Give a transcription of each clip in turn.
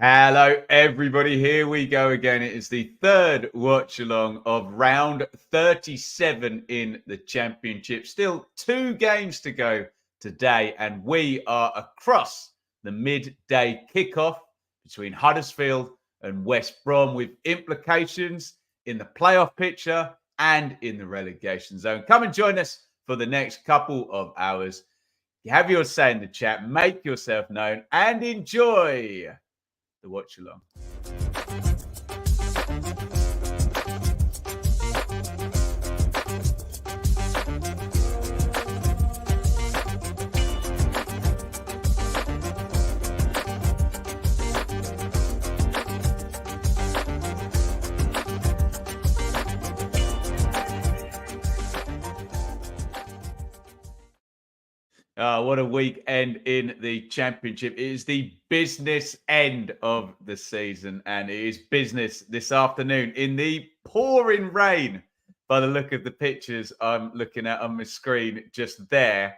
Hello, everybody. Here we go again. It is the third watch along of round 37 in the Championship. Still 2 games to go today, and we are across the midday kickoff between Huddersfield and West Brom, with implications in the playoff picture and in the relegation zone. Come and join us for the next couple of hours. Have your say in the chat, make yourself known, and enjoy the watch along. What a weekend in the Championship. It is the business end of the season, and it is business this afternoon in the pouring rain by the look of the pictures I'm looking at on my screen just there.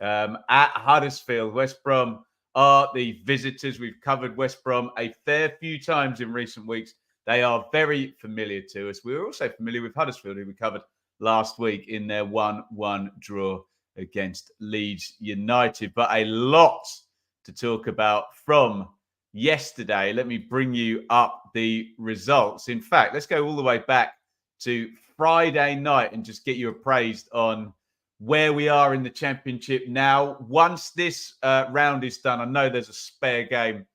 At Huddersfield, West Brom are the visitors. We've covered West Brom a fair few times in recent weeks. They are very familiar to us. We were also familiar with Huddersfield, who we covered last week in their 1-1 draw against Leeds United. But a lot to talk about from yesterday. Let me bring you up the results. In fact, let's go all the way back to Friday night and just get you appraised on where we are in the Championship now. Once this round is done, I know there's a spare game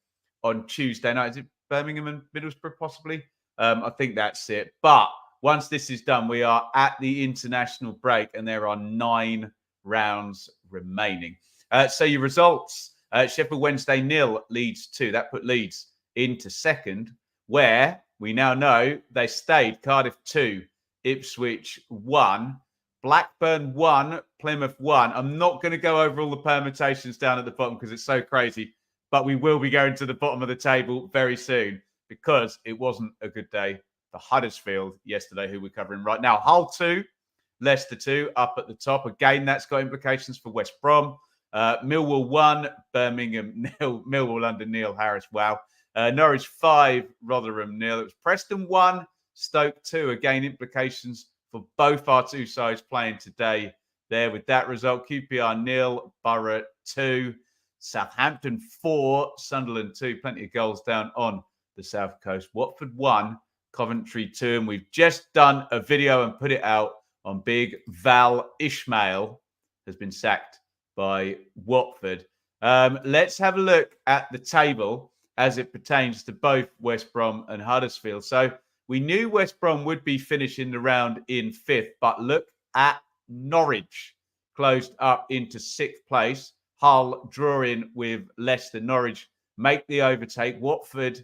on Tuesday night. Is it Birmingham and Middlesbrough possibly? I think that's it. But once this is done, we are at the international break and there are 9 rounds remaining. So your results: Sheffield Wednesday 0, Leeds 2. That put Leeds into second, where we now know they stayed. Cardiff 2, Ipswich 1, Blackburn 1, Plymouth 1. I'm not going to go over all the permutations down at the bottom because it's so crazy, but we will be going to the bottom of the table very soon because it wasn't a good day for Huddersfield yesterday, who we're covering right now. Hull 2, Leicester 2 up at the top. Again, that's got implications for West Brom. Millwall 1, Birmingham 0, Millwall under Neil Harris. Wow. Norwich 5, Rotherham 0. It was Preston 1, Stoke 2. Again, implications for both our two sides playing today there with that result. QPR 0, Borough 2, Southampton 4, Sunderland 2. Plenty of goals down on the South Coast. Watford 1, Coventry 2. And we've just done a video and put it out on Big Val Ishmael has been sacked by Watford. Let's have a look at the table as it pertains to both West Brom and Huddersfield. So we knew West Brom would be finishing the round in 5th, but look at Norwich, closed up into 6th place. Hull drawing with Leicester. Norwich make the overtake. Watford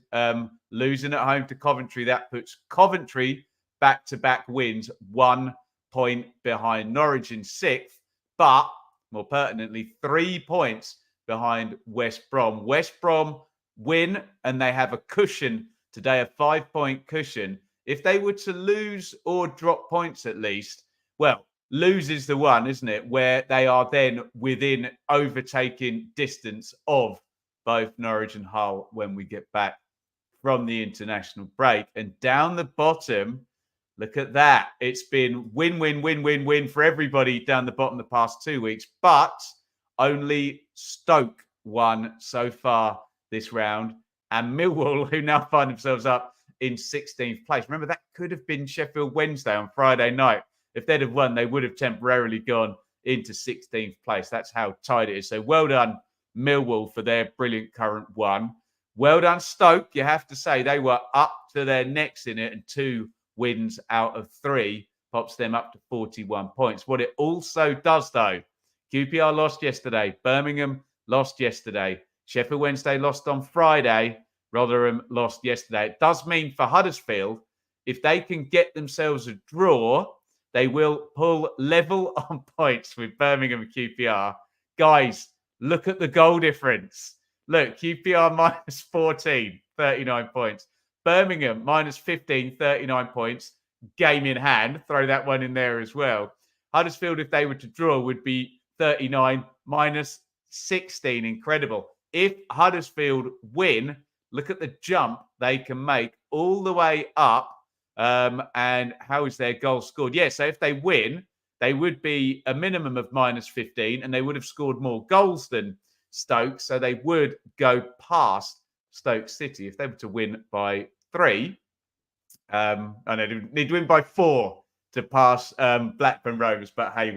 losing at home to Coventry. That puts Coventry back-to-back wins, 1 point behind Norwich in 6th, but more pertinently, 3 points behind West Brom. West Brom win and they have a cushion today, a 5-point cushion. If they were to lose or drop points at least, well, lose is the one, isn't it? Where they are then within overtaking distance of both Norwich and Hull when we get back from the international break. And down the bottom, look at that. It's been win, win, win, win, win for everybody down the bottom the past 2 weeks, but only Stoke won so far this round. And Millwall, who now find themselves up in 16th place. Remember, that could have been Sheffield Wednesday on Friday night. If they'd have won, they would have temporarily gone into 16th place. That's how tight it is. So well done, Millwall, for their brilliant current 1. Well done, Stoke. You have to say they were up to their necks in it, and 2 wins out of 3 pops them up to 41 points. What it also does, though, QPR lost yesterday. Birmingham lost yesterday. Sheffield Wednesday lost on Friday. Rotherham lost yesterday. It does mean for Huddersfield, if they can get themselves a draw, they will pull level on points with Birmingham and QPR. Guys, look at the goal difference. Look, QPR minus 14, 39 points. Birmingham minus 15, 39 points. Game in hand. Throw that one in there as well. Huddersfield, if they were to draw, would be 39 minus 16. Incredible. If Huddersfield win, Look at the jump they can make all the way up. And how is their goal scored? Yeah, so if they win, they would be a minimum of -15, and they would have scored more goals than Stoke. So they would go past Stoke City if they were to win by 3. And they'd win by 4 to pass Blackburn Rovers. But hey,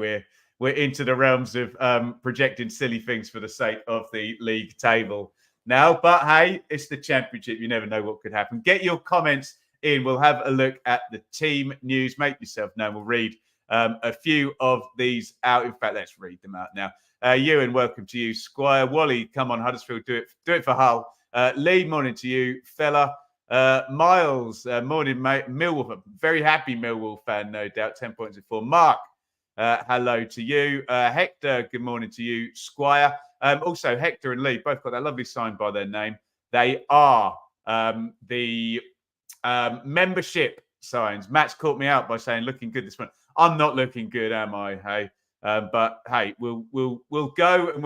we're into the realms of projecting silly things for the sake of the league table now. But hey, it's the Championship. You never know what could happen. Get your comments in. We'll have a look at the team news. Make yourself known. We'll read a few of these out. In fact, let's read them out now. Ewan, welcome to you. Squire Wally, come on, Huddersfield, do it for Hull. Lee, morning to you, fella. Miles, morning, mate. Millwall, very happy Millwall fan, no doubt. 10 points in 4. Mark, hello to you. Hector, good morning to you. Squire. Also, Hector and Lee both got that lovely sign by their name. They are the membership signs. Matt's caught me out by saying looking good this morning. I'm not looking good, am I? Hey, but hey, we'll go and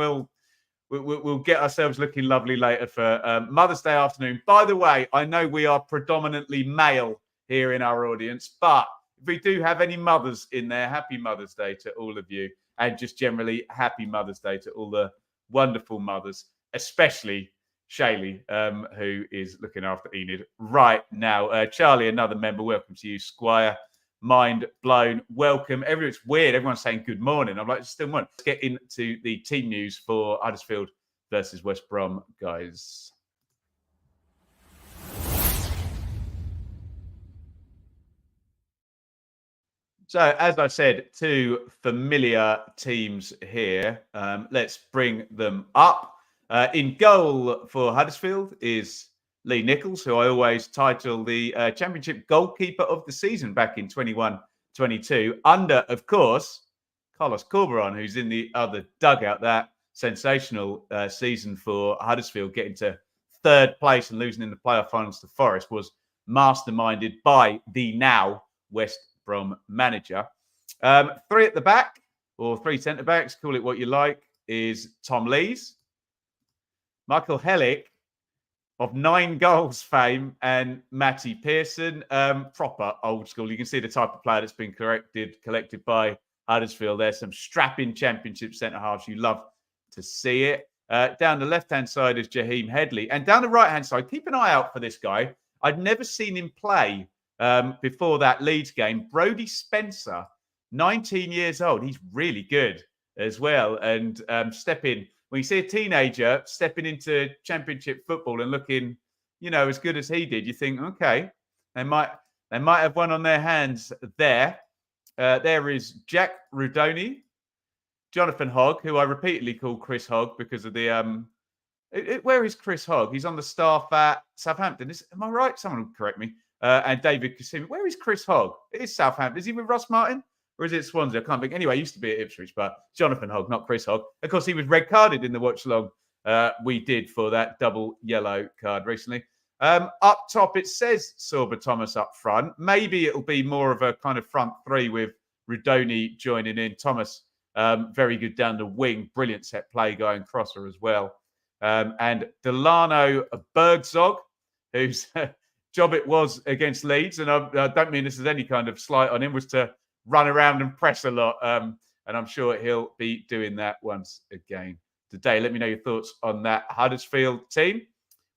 we'll get ourselves looking lovely later for Mother's Day afternoon. By the way, I know we are predominantly male here in our audience, but if we do have any mothers in there, happy Mother's Day to all of you, and just generally happy Mother's Day to all the wonderful mothers, especially Shaylee, who is looking after Enid right now. Charlie, another member, welcome to you. Squire, mind blown, welcome. It's weird. Everyone's saying good morning. I'm like, still morning. Let's get into the team news for Huddersfield versus West Brom, guys. So, as I said, 2 familiar teams here. Let's bring them up. In goal for Huddersfield is Lee Nichols, who I always title the Championship goalkeeper of the season back in 21-22. Under, of course, Carlos Corberan, who's in the other dugout. That sensational season for Huddersfield, getting to 3rd place and losing in the playoff finals to Forest, was masterminded by the now West Brom manager. 3 at the back, or 3 centre-backs, call it what you like, is Tom Lees, Michael Hellick, of 9 goals fame, and Matty Pearson, proper old school. You can see the type of player that's been collected by Huddersfield. There's some strapping Championship centre-halves. You love to see it. Down the left-hand side is Jaheim Headley. And down the right-hand side, keep an eye out for this guy. I'd never seen him play before that Leeds game. Brodie Spencer, 19 years old. He's really good as well. And when you see a teenager stepping into Championship football and looking, as good as he did, you think, okay, they might have one on their hands there. There is Jack Rudoni, Jonathan Hogg, who I repeatedly call Chris Hogg because of the where is Chris Hogg? He's on the staff at Southampton. Am I right? Someone will correct me. And David Kasimi. Where is Chris Hogg? It is Southampton. Is he with Ross Martin? Or is it Swansea? I can't think. Anyway, he used to be at Ipswich, but Jonathan Hogg, not Chris Hogg. Of course, he was red carded in the watch along we did for that double yellow card recently. Up top, it says Sorba Thomas up front. Maybe it'll be more of a kind of front 3 with Rudoni joining in. Thomas, very good down the wing. Brilliant set play going crosser as well. And Delano Bergzog, whose job it was against Leeds, and I don't mean this as any kind of slight on him, was to run around and press a lot. And I'm sure he'll be doing that once again today. Let me know your thoughts on that Huddersfield team.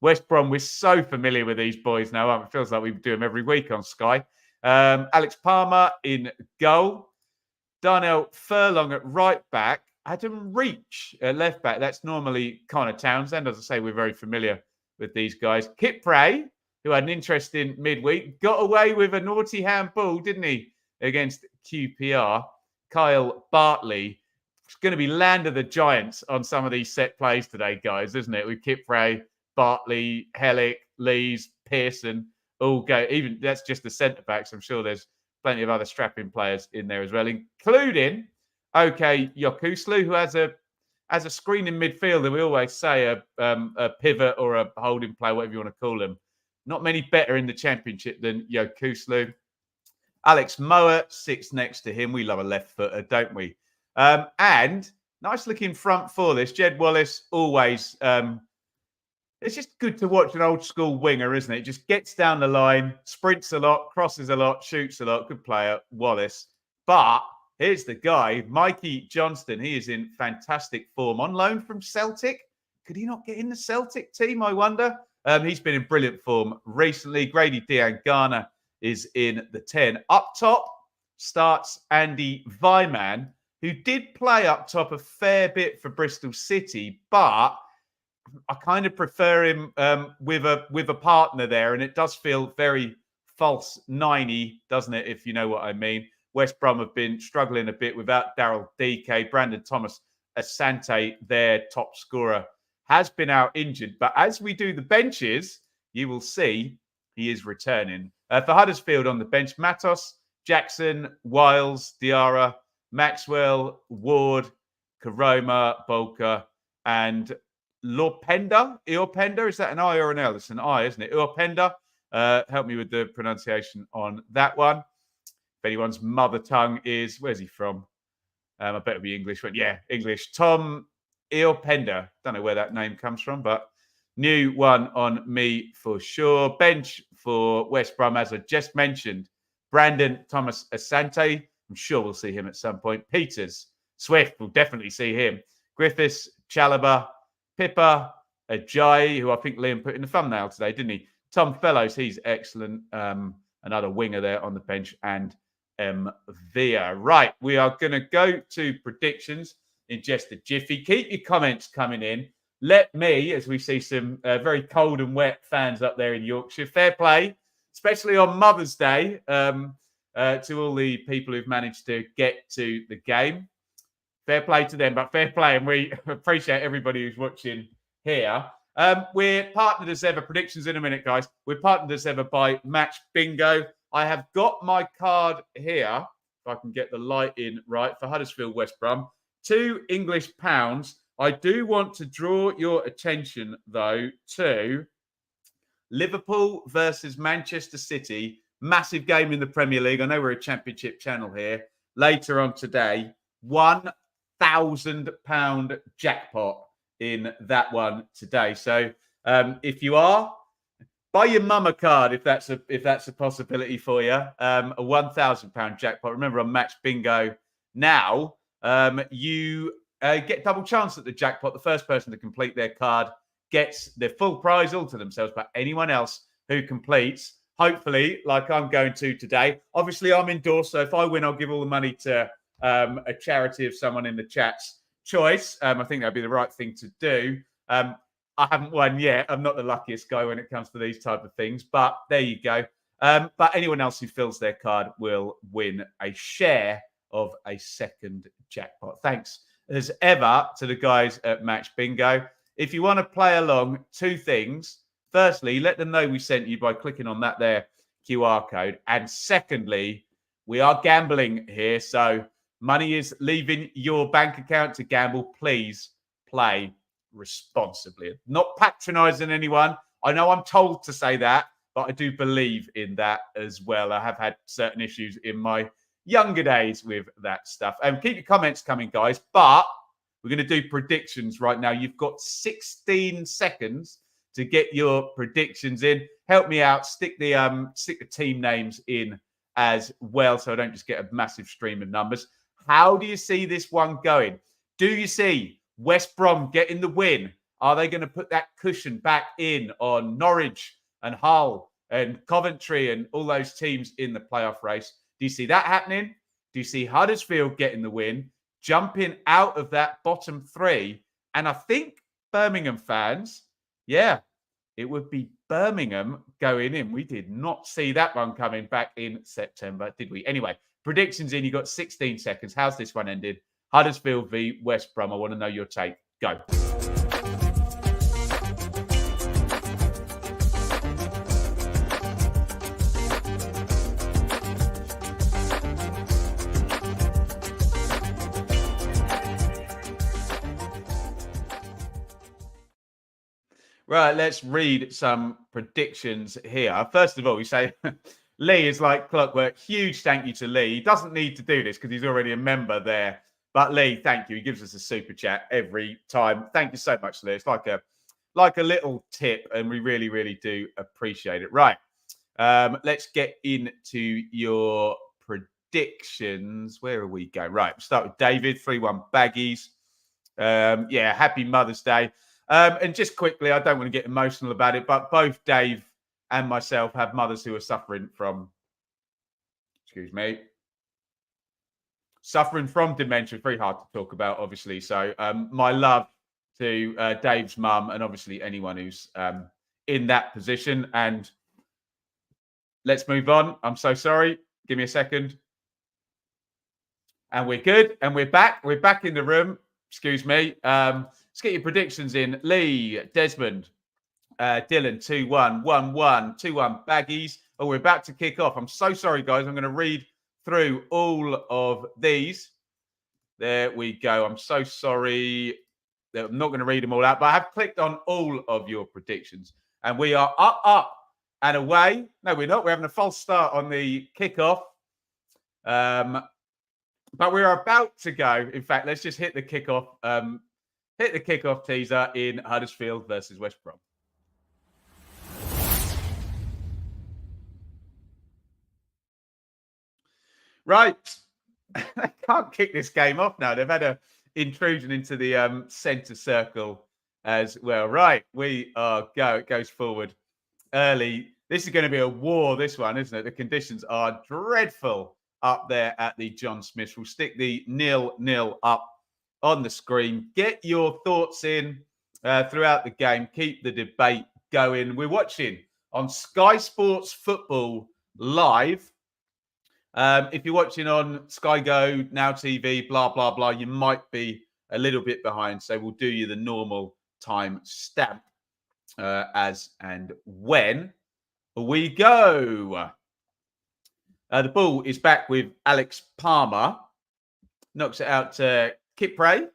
West Brom, we're so familiar with these boys now. It feels like we do them every week on Sky. Alex Palmer in goal. Darnell Furlong at right back. Adam Reach at left back. That's normally Connor Townsend. As I say, we're very familiar with these guys. Kit Pray, who had an interesting midweek, got away with a naughty handball, didn't he, against QPR. Kyle Bartley. It's going to be land of the giants on some of these set plays today, guys, isn't it? With Kit Pray, Bartley, Hellick, Lees, Pearson, all go. Even that's just the centre backs. I'm sure there's plenty of other strapping players in there as well, including Yokuslu, who has a screen in midfield. We always say a pivot or a holding player, whatever you want to call them. Not many better in the Championship than Yokuslu. Alex Mower sits next to him. We love a left footer, don't we? And nice looking front four. This Jed Wallace always. it's just good to watch an old school winger, isn't it? Just gets down the line, sprints a lot, crosses a lot, shoots a lot. Good player, Wallace. But here's the guy, Mikey Johnston. He is in fantastic form. On loan from Celtic. Could he not get in the Celtic team, I wonder? He's been in brilliant form recently. Grady Diangana is in the 10. Up top starts Andy Vyman, who did play up top a fair bit for Bristol City, but I kind of prefer him with a partner there, and it does feel very false niney, doesn't it, if you know what I mean. West Brom have been struggling a bit without Daryl DK. Brandon Thomas Asante, their top scorer, has been out injured. But as we do the benches, you will see he is returning. For Huddersfield on the bench, Matos, Jackson, Wiles, Diarra, Maxwell, Ward, Karoma, Bolka, and Lorpenda. Iorpenda, is that an I or an L? It's an I, isn't it? Iorpenda. Help me with the pronunciation on that one. If anyone's mother tongue is, where's he from? I bet it'll be English. Yeah, English. Tom Iorpenda. Don't know where that name comes from, but new one on me for sure. Bench for West Brom, as I just mentioned, Brandon Thomas Asante. I'm sure we'll see him at some point. Peters, Swift, we'll definitely see him. Griffiths, Chalobah, Pippa, Ajayi, who I think Liam put in the thumbnail today, didn't he? Tom Fellows, he's excellent. Another winger there on the bench. And Via. Right, we are going to go to predictions in just a jiffy. Keep your comments coming in. Let me, as we see some very cold and wet fans up there in Yorkshire, fair play, especially on Mother's Day, to all the people who've managed to get to the game. Fair play to them, but fair play, and we appreciate everybody who's watching here. We're partnered as ever, predictions in a minute, guys. We're partnered as ever by Match Bingo. I have got my card here, if I can get the light in right, for Huddersfield West Brom. £2 English. I do want to draw your attention, though, to Liverpool versus Manchester City. Massive game in the Premier League. I know we're a championship channel here. Later on today, £1,000 jackpot in that one today. So if you are, buy your mum a card if that's a possibility for you. A £1,000 jackpot. Remember, on Match Bingo now, you get double chance at the jackpot. The first person to complete their card gets their full prize all to themselves, but anyone else who completes, hopefully, like I'm going to today. Obviously, I'm endorsed, so if I win, I'll give all the money to a charity of someone in the chat's choice. I think that'd be the right thing to do. I haven't won yet. I'm not the luckiest guy when it comes to these type of things, but there you go. But anyone else who fills their card will win a share of a second jackpot. Thanks as ever to the guys at Match Bingo. If you want to play along, two things. Firstly, let them know we sent you by clicking on that there QR code. And secondly, we are gambling here. So money is leaving your bank account to gamble. Please play responsibly. Not patronizing anyone. I know I'm told to say that, but I do believe in that as well. I have had certain issues in my younger days with that stuff. Keep your comments coming, guys. But we're going to do predictions right now. You've got 16 seconds to get your predictions in. Help me out. Stick the team names in as well, so I don't just get a massive stream of numbers. How do you see this one going? Do you see West Brom getting the win? Are they going to put that cushion back in on Norwich and Hull and Coventry and all those teams in the playoff race? Do you see that happening? Do you see Huddersfield getting the win, jumping out of that bottom three? And I think Birmingham fans, yeah, it would be Birmingham going in. We did not see that one coming back in September, did we? Anyway, predictions in. You got 16 seconds. How's this one ended? Huddersfield v West Brom. I want to know your take. Go. Right, let's read some predictions here. First of all, we say Lee is like clockwork. Huge thank you to Lee. He doesn't need to do this because he's already a member there. But Lee, thank you. He gives us a super chat every time. Thank you so much, Lee. It's like like a little tip, and we really, really do appreciate it. Right. Let's get into your predictions. Where are we going? Right. We'll start with David, 3-1 baggies. Yeah, happy Mother's Day. And just quickly, I don't want to get emotional about it, but both Dave and myself have mothers who are suffering from, suffering from dementia. Very hard to talk about, obviously. So my love to Dave's mum and obviously anyone who's in that position. And let's move on. I'm so sorry. Give me a second. And we're good. And we're back. We're back in the room. Excuse me. Let's get your predictions in. Lee, Desmond, Dylan, 2-1, 1-1, 2-1 baggies. Oh, we're about to kick off. I'm so sorry, guys. I'm going to read through all of these. There we go. I'm so sorry. I'm not going to read them all out, but I have clicked on all of your predictions. And we are up, and away. No, we're not. We're having a false start on the kickoff. But we're about to go. In fact, let's just hit the kickoff. Hit the kickoff teaser in Huddersfield versus West Brom. Right. They can't kick this game off now. They've had an intrusion into the centre circle as well. Right. We are go. It goes forward early. This is going to be a war, this one, isn't it? The conditions are dreadful up there at the John Smiths. We'll stick the 0-0 up on the screen. Get your thoughts in throughout the game. Keep the debate going. We're watching on Sky Sports Football Live. If you're watching on Sky Go, Now TV, blah, blah, blah, you might be a little bit behind. So we'll do you the normal time stamp as and when we go. The ball is back with Alex Palmer. Knocks it out to Kipre.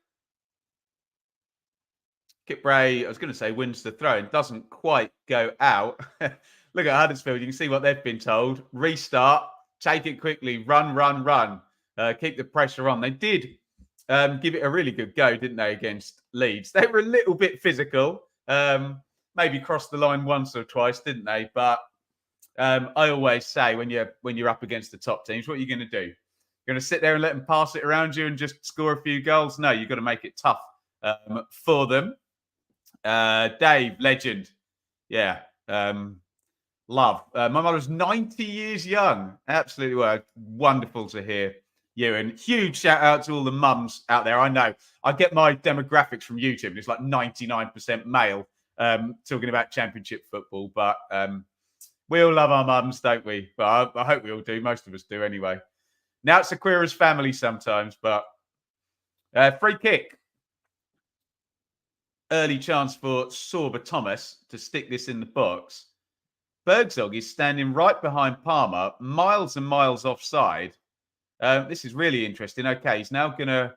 Kipre, I was going to say, wins the throw and doesn't quite go out. Look at Huddersfield. You can see what they've been told. Restart. Take it quickly. Run, run, run. Keep the pressure on. They did give it a really good go, didn't they, against Leeds? They were a little bit physical. Maybe crossed the line once or twice, didn't they? But I always say when you're up against the top teams, what are you going to do? You're going to sit there and let them pass it around you and just score a few goals? No, you've got to make it tough for them. Dave, legend. Yeah. Love. My mother was 90 years young. Absolutely wonderful to hear you. And huge shout out to all the mums out there. I know I get my demographics from YouTube and it's like 99% male talking about championship football. But we all love our mums, don't we? But I hope we all do. Most of us do anyway. Now it's a queer as family sometimes, but free kick. Early chance for Sorba Thomas to stick this in the box. Bergzog is standing right behind Palmer, miles and miles offside. This is really interesting. Okay, he's now going to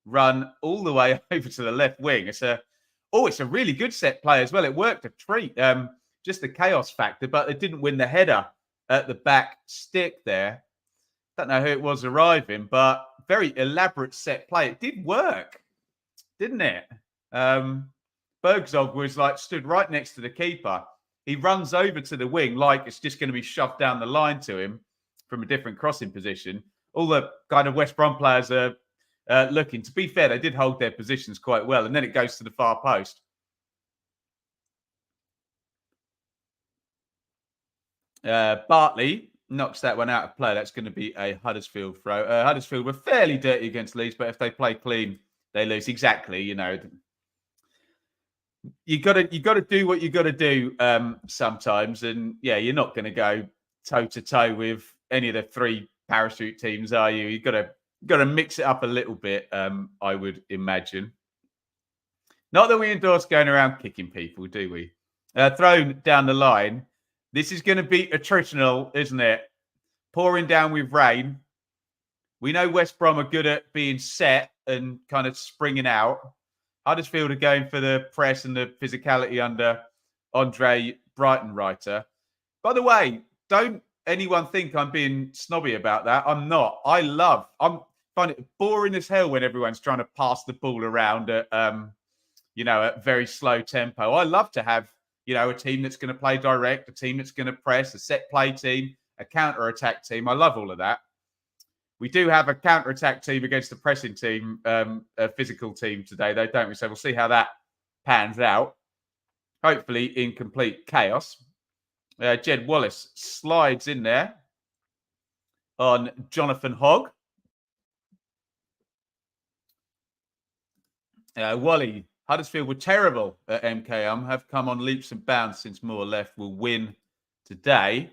run all the way over to the left wing. It's a really good set play as well. It worked a treat. Just the chaos factor, but it didn't win the header at the back stick there. Don't know who it was arriving, but very elaborate set play. It did work, didn't it? Bergzog was like stood right next to the keeper. He runs over to the wing like it's just going to be shoved down the line to him from a different crossing position. All the kind of West Brom players are looking. To be fair, they did hold their positions quite well. And then it goes to the far post. Bartley knocks that one out of play. That's going to be a Huddersfield throw. Huddersfield were fairly dirty against Leeds, but if they play clean, they lose. Exactly, you know. You got to do what you got to do sometimes, and yeah, you're not going to go toe to toe with any of the three parachute teams, are you? You've got to mix it up a little bit. I would imagine. Not that we endorse going around kicking people, do we? Thrown down the line. This is going to be attritional, isn't it? Pouring down with rain. We know West Brom are good at being set and kind of springing out. Huddersfield are going for the press and the physicality under Andre Brightonwriter. By the way, don't anyone think I'm being snobby about that. I'm not. I find it boring as hell when everyone's trying to pass the ball around at at very slow tempo. I love to have, a team that's going to play direct, a team that's going to press, a set play team, a counter-attack team. I love all of that. We do have a counter-attack team against a pressing team, a physical team today, though, don't we? So we'll see how that pans out. Hopefully in complete chaos. Jed Wallace slides in there on Jonathan Hogg. Wally, Huddersfield were terrible at MKM, have come on leaps and bounds since Moore left, will win today.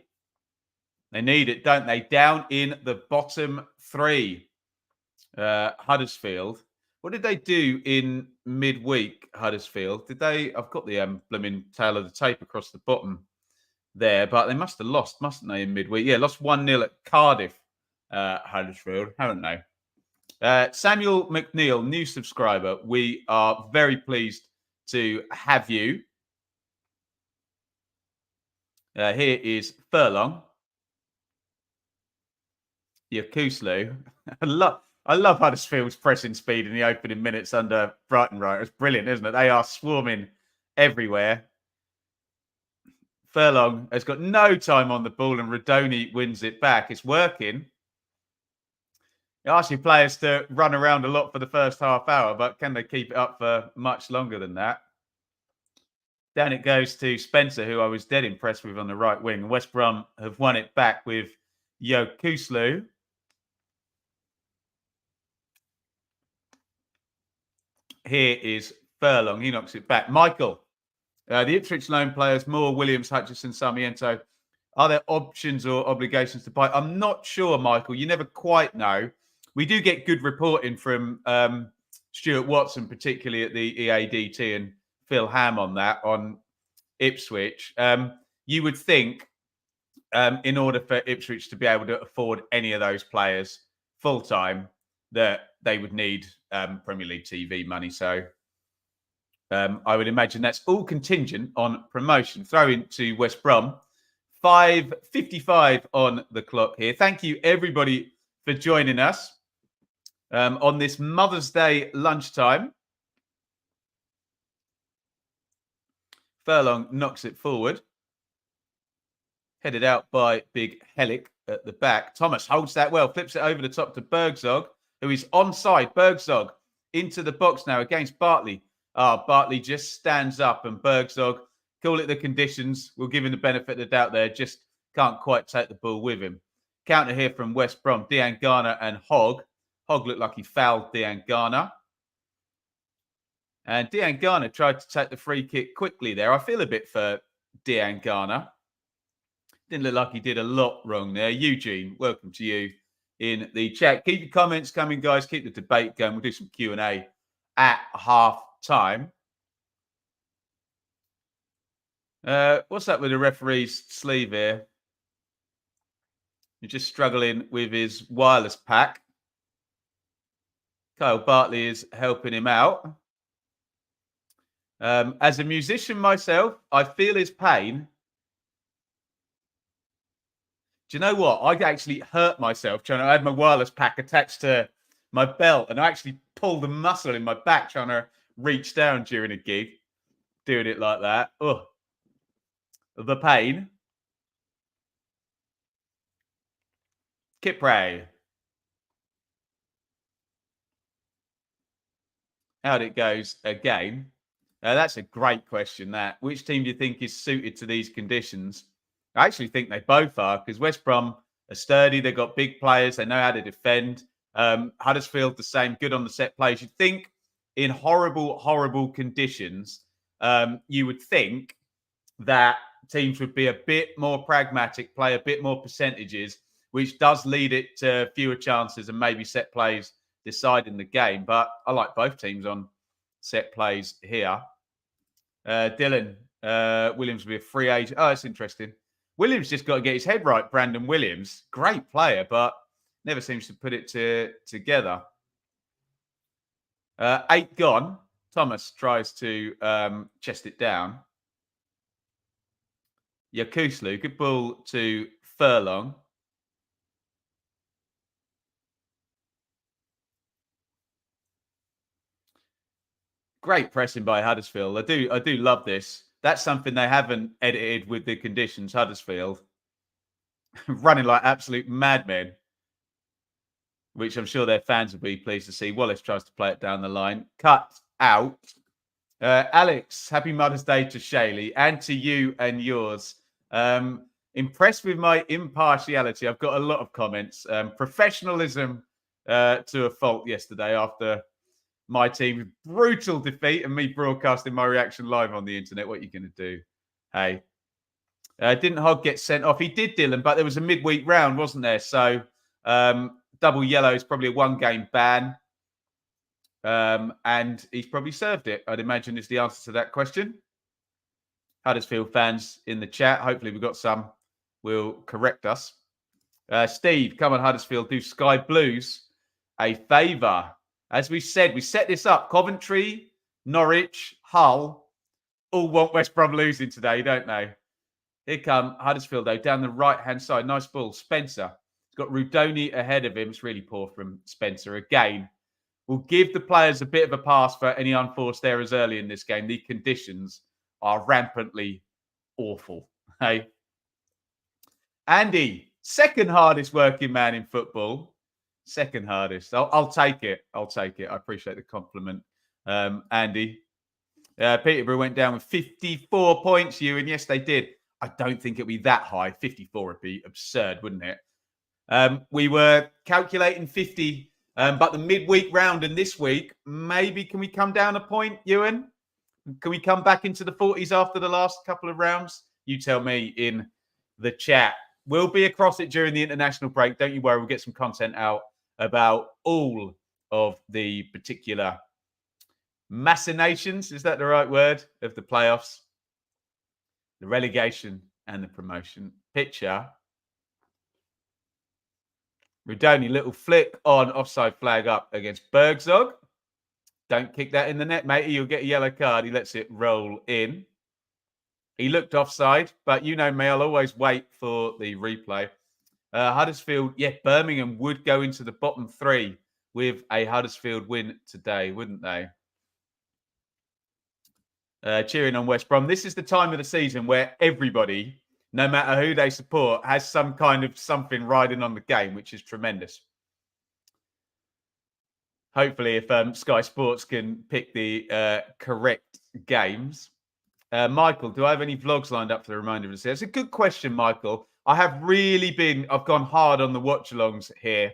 They need it, don't they? Down in the bottom three, Huddersfield. What did they do in midweek, Huddersfield? I've got the blooming tail of the tape across the bottom there, but they must have lost, mustn't they, in midweek? Yeah, lost 1-0 at Cardiff, Huddersfield, haven't they? Samuel McNeil, new subscriber. We are very pleased to have you. Here is Furlong. Yakuslu. I love Huddersfield's pressing speed in the opening minutes under Brighton. Right, it's brilliant, isn't it? They are swarming everywhere. Furlong has got no time on the ball, and Radoni wins it back. It's working. It asks your players to run around a lot for the first half hour, but can they keep it up for much longer than that? Down it goes to Spencer, who I was dead impressed with on the right wing. West Brom have won it back with Yakuslu. Here is Furlong. He knocks it back. Michael, the Ipswich loan players, Moore, Williams, Hutchison, Sarmiento, are there options or obligations to buy? I'm not sure, Michael. You never quite know. We do get good reporting from Stuart Watson, particularly at the EADT, and Phil Ham on that, on Ipswich. You would think in order for Ipswich to be able to afford any of those players full-time, that they would need Premier League TV money. So I would imagine that's all contingent on promotion. Throw into West Brom. 5:55 on the clock here. Thank you, everybody, for joining us on this Mother's Day lunchtime. Furlong knocks it forward. Headed out by Big Hellick at the back. Thomas holds that well, flips it over the top to Bergzog, who is onside. Bergzog into the box now against Bartley. Bartley just stands up, and Bergzog, call it the conditions. We'll give him the benefit of the doubt there. Just can't quite take the ball with him. Counter here from West Brom. Dean Garner and Hogg. Hogg looked like he fouled Dean Garner. And Dean Garner tried to take the free kick quickly there. I feel a bit for Dean Garner. Didn't look like he did a lot wrong there. Eugene, welcome to you in the chat. Keep your comments coming, guys. Keep the debate going. We'll do some Q&A at half time. What's up with the referee's sleeve here? You're just struggling with his wireless pack. Kyle Bartley is helping him out. As a musician myself, I feel his pain. Do you know what? I actually hurt myself trying to. I had my wireless pack attached to my belt, and I actually pulled the muscle in my back trying to reach down during a gig, doing it like that. Oh, the pain. Kipray. How'd it goes again? That's a great question, that. Which team do you think is suited to these conditions? I actually think they both are, because West Brom are sturdy. They've got big players. They know how to defend. Huddersfield, the same, good on the set plays. You'd think in horrible, horrible conditions, you would think that teams would be a bit more pragmatic, play a bit more percentages, which does lead it to fewer chances and maybe set plays deciding the game. But I like both teams on set plays here. Dylan, Williams will be a free agent. Oh, that's interesting. Williams just got to get his head right. Brandon Williams, great player, but never seems to put it together. 8 gone. Thomas tries to chest it down. Yakuslu, good ball to Furlong. Great pressing by Huddersfield. I do love this. That's something they haven't edited with the conditions. Huddersfield running like absolute madmen, which I'm sure their fans will be pleased to see. Wallace tries to play it down the line. Cut out. Alex, happy Mother's Day to Shaylee and to you and yours. Impressed with my impartiality. I've got a lot of comments. Professionalism to a fault yesterday after my team's brutal defeat and me broadcasting my reaction live on the internet. What are you going to do? Hey, didn't Hogg get sent off? He did, Dylan, but there was a midweek round, wasn't there? So double yellow is probably a one-game ban. And he's probably served it, I'd imagine, is the answer to that question. Huddersfield fans in the chat. Hopefully we've got some will correct us. Steve, come on, Huddersfield, do Sky Blues a favour. As we said, we set this up. Coventry, Norwich, Hull all want West Brom losing today, don't they? Here come Huddersfield, though, down the right-hand side. Nice ball. Spencer. He's got Rudoni ahead of him. It's really poor from Spencer again. We'll give the players a bit of a pass for any unforced errors early in this game. The conditions are rampantly awful. Hey, Andy, second hardest working man in football. Second hardest. I'll take it. I'll take it. I appreciate the compliment, Andy. Peterborough went down with 54 points, and yes, they did. I don't think it'll be that high. 54 would be absurd, wouldn't it? We were calculating 50, but the midweek round and this week, maybe can we come down a point, Ewan? Can we come back into the 40s after the last couple of rounds? You tell me in the chat. We'll be across it during the international break. Don't you worry. We'll get some content out about all of the particular machinations. Is that the right word? Of the playoffs, the relegation and the promotion. Picture. Rudoni, little flick on, offside flag up against Bergzog. Don't kick that in the net, matey. You'll get a yellow card. He lets it roll in. He looked offside, but you know me, I'll always wait for the replay. Huddersfield, Birmingham would go into the bottom three with a Huddersfield win today, wouldn't they? Cheering on West Brom. This is the time of the season where everybody, no matter who they support, has some kind of something riding on the game, which is tremendous. Hopefully, if Sky Sports can pick the correct games. Michael, do I have any vlogs lined up for the remainder of the season? It's a good question, Michael. I have really I've gone hard on the watch-alongs here,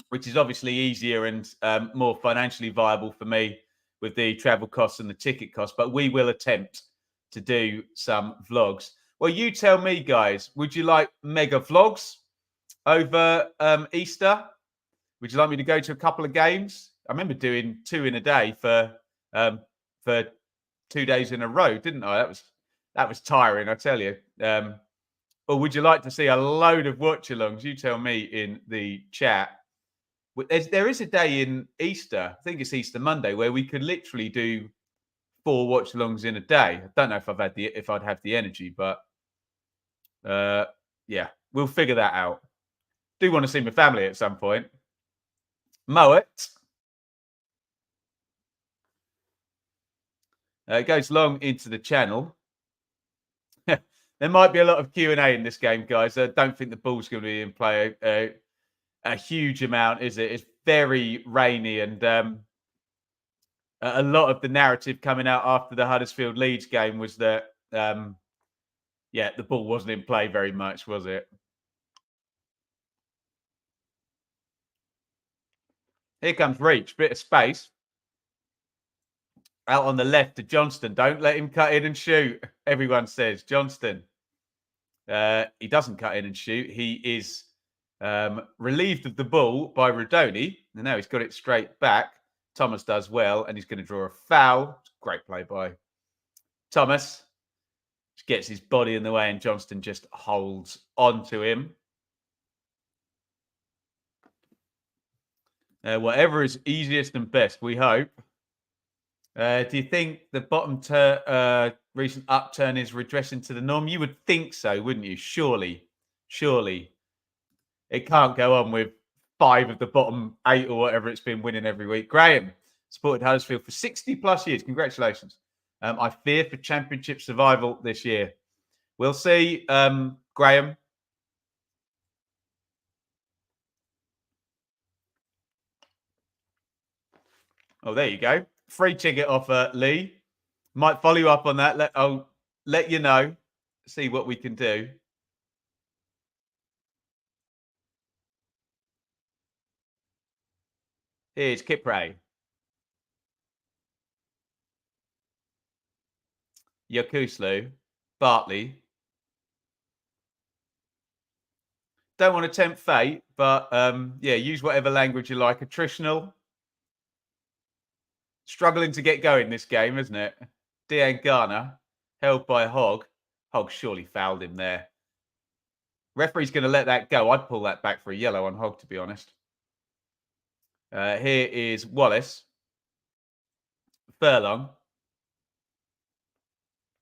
which is obviously easier and more financially viable for me with the travel costs and the ticket costs, but we will attempt to do some vlogs. Well, you tell me, guys, would you like mega vlogs over Easter? Would you like me to go to a couple of games? I remember doing 2 in a day for 2 days in a row, didn't I? That was tiring, I tell you. Or would you like to see a load of watch-alongs? You tell me in the chat. There is a day in Easter, I think it's Easter Monday, where we could literally do 4 watch-alongs in a day. I don't know if I'd have the energy, but we'll figure that out. Do want to see my family at some point. Moet. It goes long into the channel. There might be a lot of Q&A in this game, guys. I don't think the ball's going to be in play a huge amount, is it? It's very rainy, and a lot of the narrative coming out after the Huddersfield Leeds game was that, the ball wasn't in play very much, was it? Here comes Reach, bit of space. Out on the left to Johnston. Don't let him cut in and shoot, everyone says. Johnston. He doesn't cut in and shoot. He is relieved of the ball by Rudoni. And now he's got it straight back. Thomas does well, and he's going to draw a foul. Great play by Thomas. Just gets his body in the way, and Johnston just holds on to him. Whatever is easiest and best, we hope. Do you think the bottom recent upturn is redressing to the norm? You would think so, wouldn't you? Surely. It can't go on with 5 of the bottom 8 or whatever it's been winning every week. Graham, Supported Huddersfield for 60 plus years. Congratulations. I fear for Championship survival this year. We'll see, Graham. Oh, there you go. Free ticket offer, Lee. Might follow you up on that. I'll let you know. See what we can do. Here's Kipre. Yokuslu. Bartley. Don't want to tempt fate, but yeah, use whatever language you like. Attritional. Struggling to get going this game, isn't it? Dean Garner, held by Hogg. Hogg surely fouled him there. Referee's going to let that go. I'd pull that back for a yellow on Hogg, to be honest. Here is Wallace. Furlong.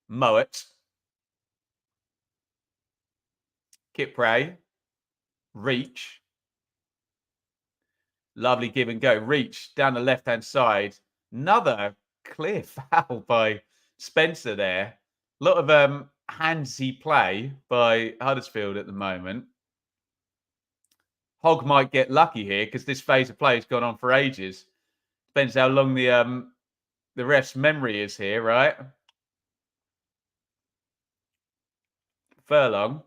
Mowat. Kipre. Reach. Lovely give and go. Reach down the left-hand side. Another clear foul by Spencer there. A lot of handsy play by Huddersfield at the moment. Hogg might get lucky here because this phase of play has gone on for ages. Depends how long the ref's memory is here, right? Furlong.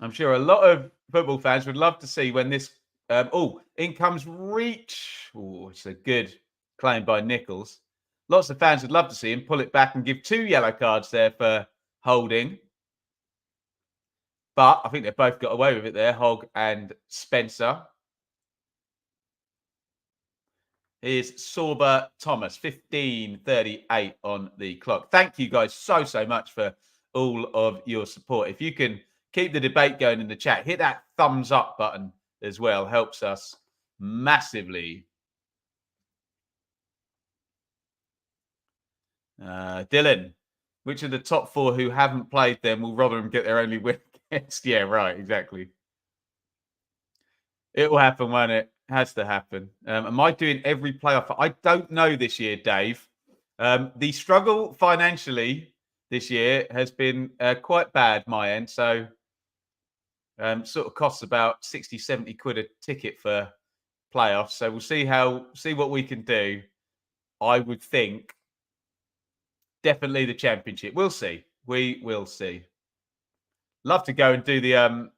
I'm sure a lot of football fans would love to see when this. In comes Reach. Oh, it's a good claim by Nichols. Lots of fans would love to see him pull it back and give 2 yellow cards there for holding. But I think they both got away with it there, Hogg and Spencer. Here's Sorba Thomas, 15:38 on the clock. Thank you guys so much for all of your support. If you can keep the debate going in the chat, hit that thumbs up button as well. Helps us massively. Dylan, which of the top 4 who haven't played them will Rotherham get their only win against? Yeah, right, exactly. It will happen, won't it? Has to happen. Am I doing every playoff? I don't know this year, Dave. The struggle financially this year has been quite bad, my end. So sort of costs about 60, 70 quid a ticket for playoffs. So we'll see what we can do. I would think definitely the championship. We'll see. We will see. Love to go and do the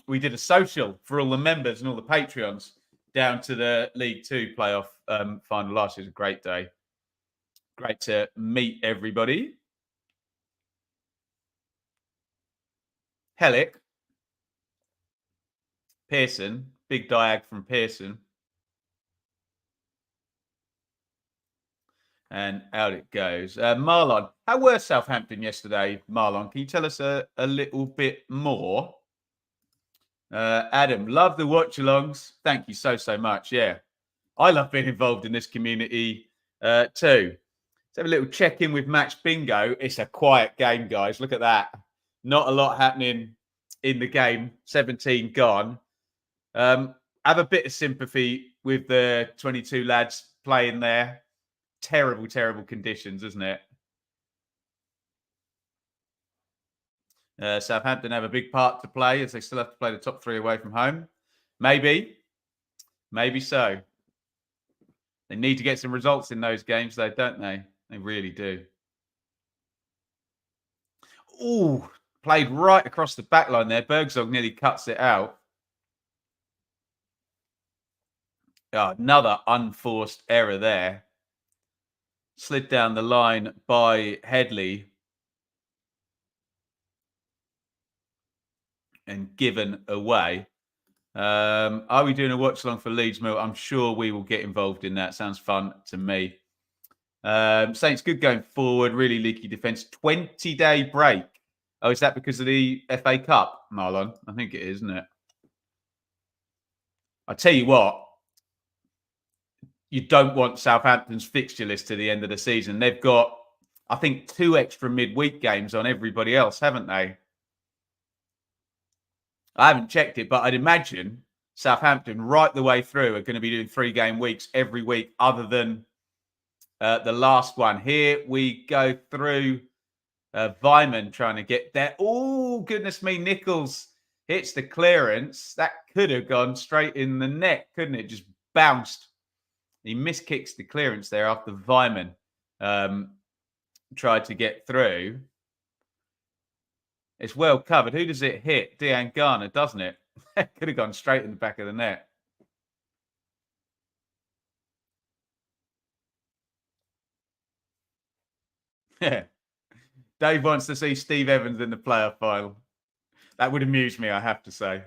we did a social for all the members and all the Patreons down to the League Two playoff final last year. It was a great day. Great to meet everybody. Hellick. Pearson. Big diag from Pearson. And out it goes. Marlon, how were Southampton yesterday, Marlon? Can you tell us a little bit more? Adam, love the watch-alongs. Thank you so much. Yeah, I love being involved in this community too. Let's have a little check-in with Match Bingo. It's a quiet game, guys. Look at that. Not a lot happening in the game. 17 gone. Have a bit of sympathy with the 22 lads playing there. Terrible conditions, isn't it? Southampton have a big part to play as they still have to play the top 3 away from home. Maybe so. They need to get some results in those games, though, don't they? They really do. Oh, played right across the back line there. Bergzog nearly cuts it out. Oh, another unforced error there. Slid down the line by Headley. And given away. Are we doing a watch along for Leeds Mill? I'm sure we will get involved in that. Sounds fun to me. Saints good going forward. Really leaky defense. 20-day break. Oh, is that because of the FA Cup, Marlon? I think it is, isn't it? I tell you what. You don't want Southampton's fixture list to the end of the season. They've got, I think, 2 extra midweek games on everybody else, haven't they? I haven't checked it, but I'd imagine Southampton right the way through are going to be doing 3-game weeks every week other than the last one. Here we go through Vyman trying to get there. Oh, goodness me. Nichols hits the clearance. That could have gone straight in the net, couldn't it? Just bounced. He miskicks the clearance there after Vyman tried to get through. It's well covered. Who does it hit? Dean Garner, doesn't it? Could have gone straight in the back of the net. Yeah. Dave wants to see Steve Evans in the playoff final. That would amuse me, I have to say.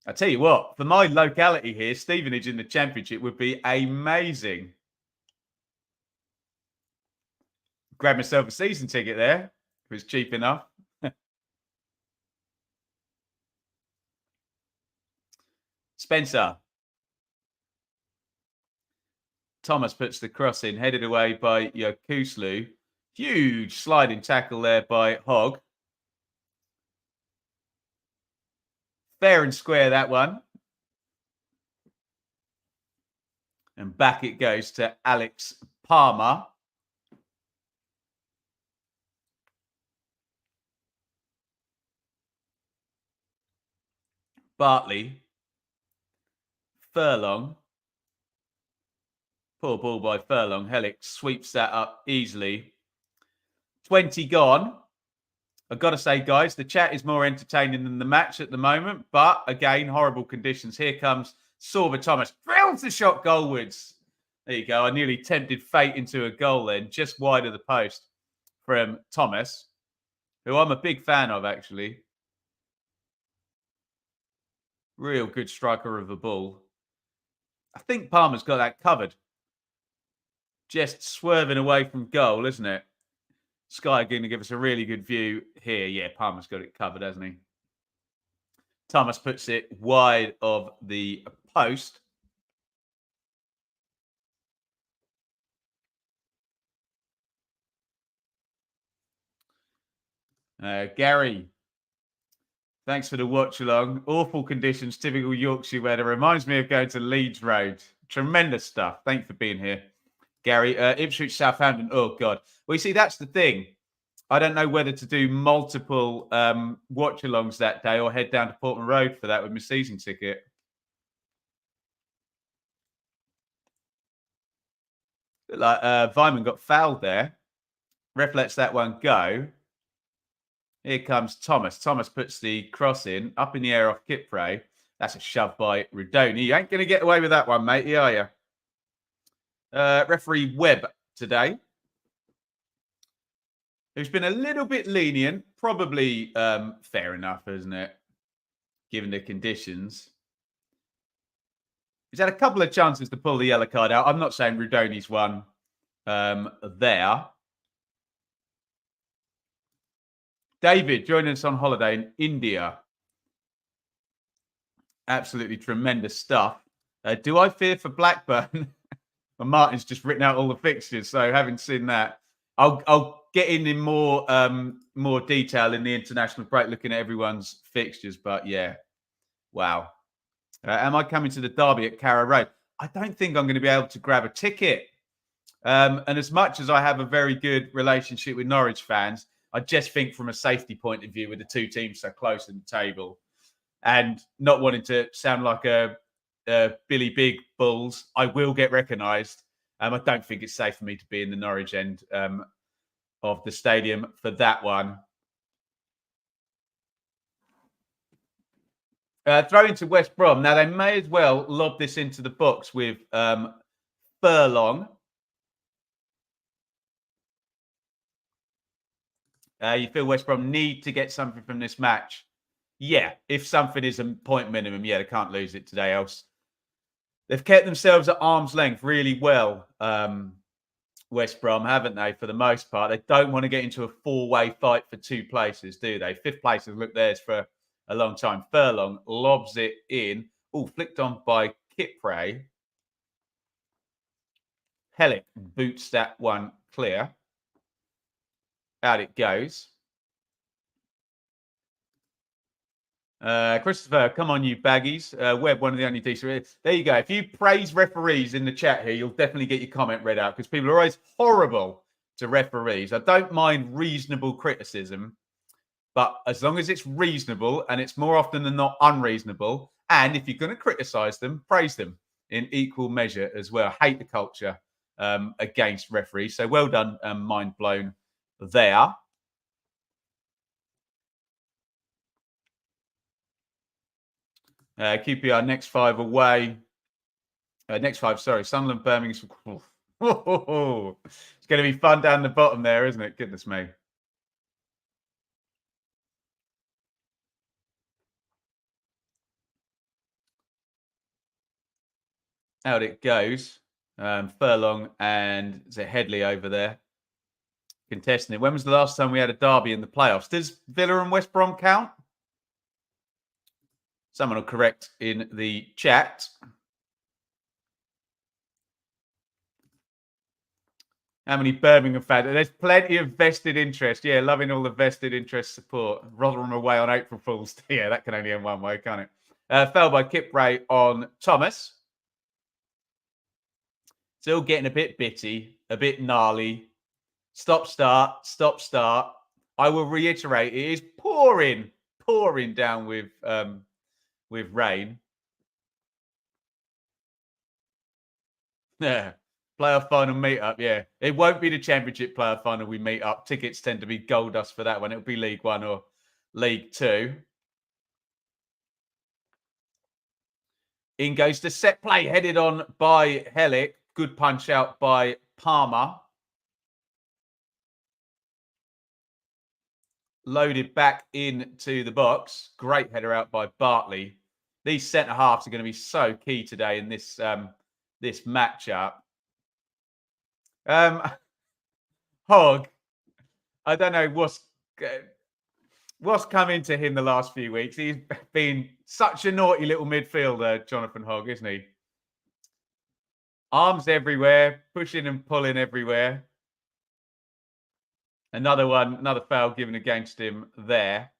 I tell you what, for my locality here, Stevenage in the Championship would be amazing. Grab myself a season ticket there. If it's cheap enough. Spencer. Thomas puts the cross in, headed away by Yokuslu. Huge sliding tackle there by Hogg. Fair and square, that one. And back it goes to Alex Palmer. Bartley. Furlong. Poor ball by Furlong. Hellick sweeps that up easily. 20 gone. I've got to say, guys, the chat is more entertaining than the match at the moment. But again, horrible conditions. Here comes Sorba Thomas. Drills the shot goalwards. There you go. I nearly tempted fate into a goal then, just wide of the post from Thomas, who I'm a big fan of, actually. Real good striker of the ball. I think Palmer's got that covered. Just swerving away from goal, isn't it? Sky going to give us a really good view here. Yeah, Palmer's got it covered, hasn't he? Thomas puts it wide of the post. Gary, thanks for the watch along. Awful conditions, typical Yorkshire weather. Reminds me of going to Leeds Road. Tremendous stuff. Thanks for being here, Gary. Ipswich, Southampton. Oh, God. Well, you see, that's the thing. I don't know whether to do multiple watch-alongs that day or head down to Portman Road for that with my season ticket. Like Vyman got fouled there. Ref lets that one go. Here comes Thomas. Thomas puts the cross in, up in the air off Kipre. That's a shove by Rudoni. You ain't going to get away with that one, matey, are you? Referee Webb today, who's been a little bit lenient. Probably fair enough, isn't it? Given the conditions. He's had a couple of chances to pull the yellow card out. I'm not saying Rudoni's won there. David joining us on holiday in India. Absolutely tremendous stuff. Do I fear for Blackburn? Well, Martin's just written out all the fixtures, so having seen that, I'll get in more detail in the international break, looking at everyone's fixtures. But yeah, wow. Am I coming to the derby at Carrow Road? I don't think I'm going to be able to grab a ticket. And as much as I have a very good relationship with Norwich fans, I just think from a safety point of view, with the two teams so close in the table, and not wanting to sound like a Billy Big Bulls, I will get recognised. I don't think it's safe for me to be in the Norwich end of the stadium for that one. Throw into West Brom. Now, they may as well lob this into the box with Furlong. You feel West Brom need to get something from this match? Yeah, if something is a point minimum, yeah, they can't lose it today. Else, they've kept themselves at arm's length really well, West Brom, haven't they, for the most part? They don't want to get into a four-way fight for two places, do they? Fifth place has looked theirs for a long time. Furlong lobs it in. Oh, flicked on by Kipre. Hellick boots that one clear. Out it goes. Christopher, come on, you baggies. Webb, one of the only decent. There you go. If you praise referees in the chat here, you'll definitely get your comment read out because people are always horrible to referees. I don't mind reasonable criticism, but as long as it's reasonable and it's more often than not unreasonable, and if you're going to criticize them, praise them in equal measure as well. I hate the culture against referees. So well done, mind blown there. QPR next 5 away. Next 5, sorry. Sunderland, Birmingham. It's going to be fun down the bottom there, isn't it? Goodness me. Out it goes. Furlong and is it Headley over there contesting it. When was the last time we had a derby in the playoffs? Does Villa and West Brom count? Someone will correct in the chat. How many Birmingham fans? There's plenty of vested interest. Yeah, loving all the vested interest support. Rotherham away on April Fool's. Yeah, that can only end one way, can't it? Fell by Kipray on Thomas. Still getting a bit bitty, a bit gnarly. Stop, start, stop, start. I will reiterate, it is pouring down with rain. Yeah. Playoff final meet-up, yeah. It won't be the Championship playoff final we meet up. Tickets tend to be gold dust for that one. It'll be League One or League Two. In goes the set play, headed on by Hellick. Good punch out by Palmer. Loaded back into the box. Great header out by Bartley. These centre halves are going to be so key today in this this matchup. Hogg, I don't know what's come into him the last few weeks. He's been such a naughty little midfielder, Jonathan Hogg, isn't he? Arms everywhere, pushing and pulling everywhere. Another foul given against him there.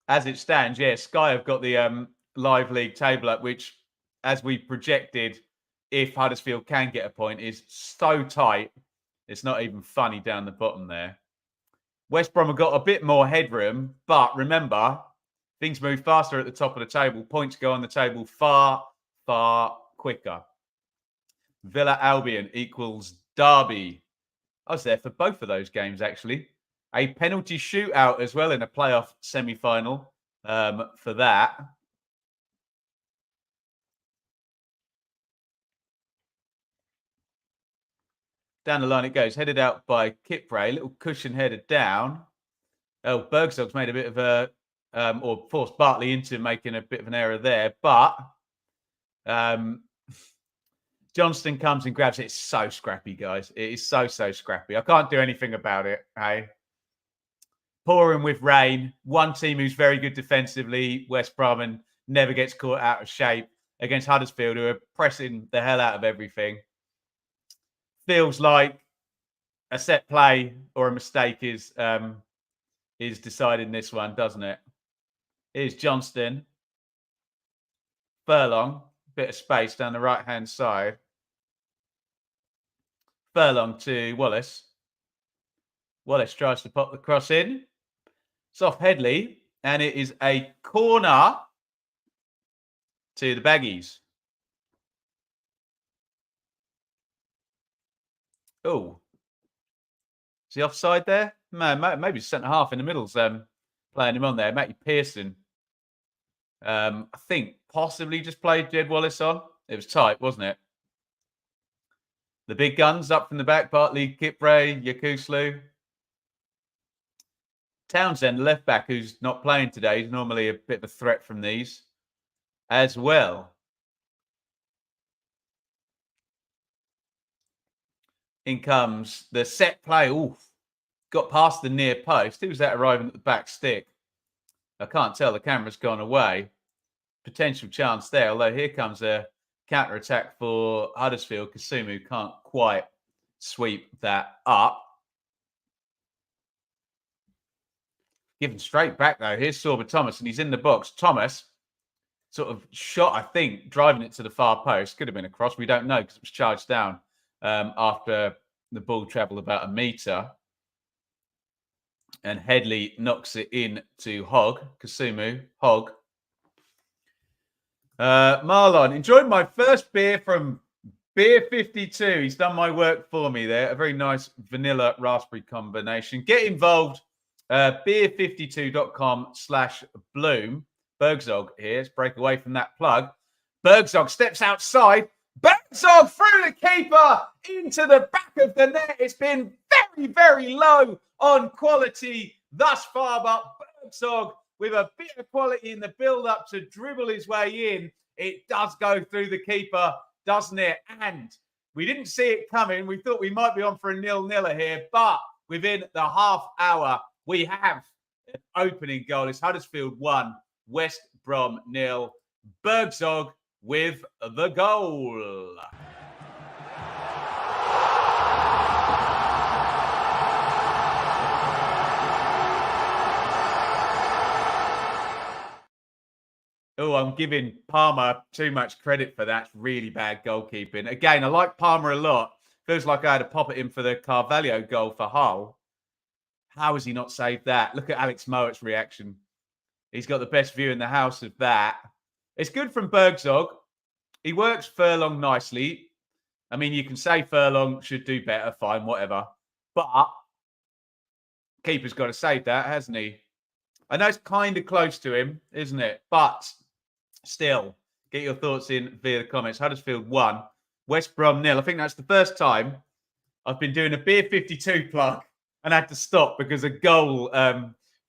As it stands, yeah, Sky have got the live league table up, which, as we projected, if Huddersfield can get a point, is so tight. It's not even funny down the bottom there. West Brom have got a bit more headroom, but remember, things move faster at the top of the table. Points go on the table far, far quicker. Villa Albion equals Derby. I was there for both of those games, actually. A penalty shootout as well in a playoff semi-final for that. Down the line it goes. Headed out by Kipray. Little cushion headed down. Oh, Bergstog's made a bit of a... or forced Bartley into making a bit of an error there. But JOHNSTON comes and grabs it. It's so scrappy, guys. It is so scrappy. I can't do anything about it, hey? Pouring with rain. One team who's very good defensively, West Brom, and never gets caught out of shape against Huddersfield, who are pressing the hell out of everything. Feels like a set play or a mistake is deciding this one, doesn't it? Here's JOHNSTON. Furlong. Bit of space down the right-hand side. Furlong to Wallace. Wallace tries to pop the cross in. It's off Headley, and it is a corner to the Baggies. Oh, is he offside there? Man, maybe centre half in the middle's playing him on there. Matty Pearson, I think possibly just played Jed Wallace on. It was tight, wasn't it? The big guns up from the back, Bartley, Kipray, Yakuslu. Townsend, left back, who's not playing today. He's normally a bit of a threat from these as well. In comes the set play. Ooh, got past the near post. Who's that arriving at the back stick? I can't tell. The camera's gone away. Potential chance there. Although here comes a counter-attack for Huddersfield. Kasumu can't quite sweep that up. Given straight back, though. Here's Sorba Thomas, and he's in the box. Thomas sort of shot, I think, driving it to the far post. Could have been a cross. We don't know because it was charged down after the ball travelled about a metre. And Headley knocks it in to Hogg. Kasumu, Hogg. Marlon, enjoyed my first beer from Beer 52. He's done my work for me there. A very nice vanilla raspberry combination. Get involved. Beer52.com/Bloom. Bergzog here. Let's break away from that plug. Bergzog steps outside. Bergzog through the keeper into the back of the net. It's been very, very low on quality thus far, but Bergzog with a bit of quality in the build-up to dribble his way in. It does go through the keeper, doesn't it? And we didn't see it coming. We thought we might be on for a 0-0 here, but within the half hour, we have an opening goal. It's Huddersfield 1, West Brom 0. Bergzog with the goal. Oh, I'm giving Palmer too much credit for that. It's really bad goalkeeping. Again, I like Palmer a lot. Feels like I had to pop it in for the Carvalho goal for Hull. How has he not saved that? Look at Alex Mowatt's reaction. He's got the best view in the house of that. It's good from Bergzog. He works Furlong nicely. I mean, you can say Furlong should do better, fine, whatever. But keeper's got to save that, hasn't he? I know it's kind of close to him, isn't it? But still, get your thoughts in via the comments. Huddersfield 1, West Brom 0. I think that's the first time I've been doing a Beer 52 plug and had to stop because a goal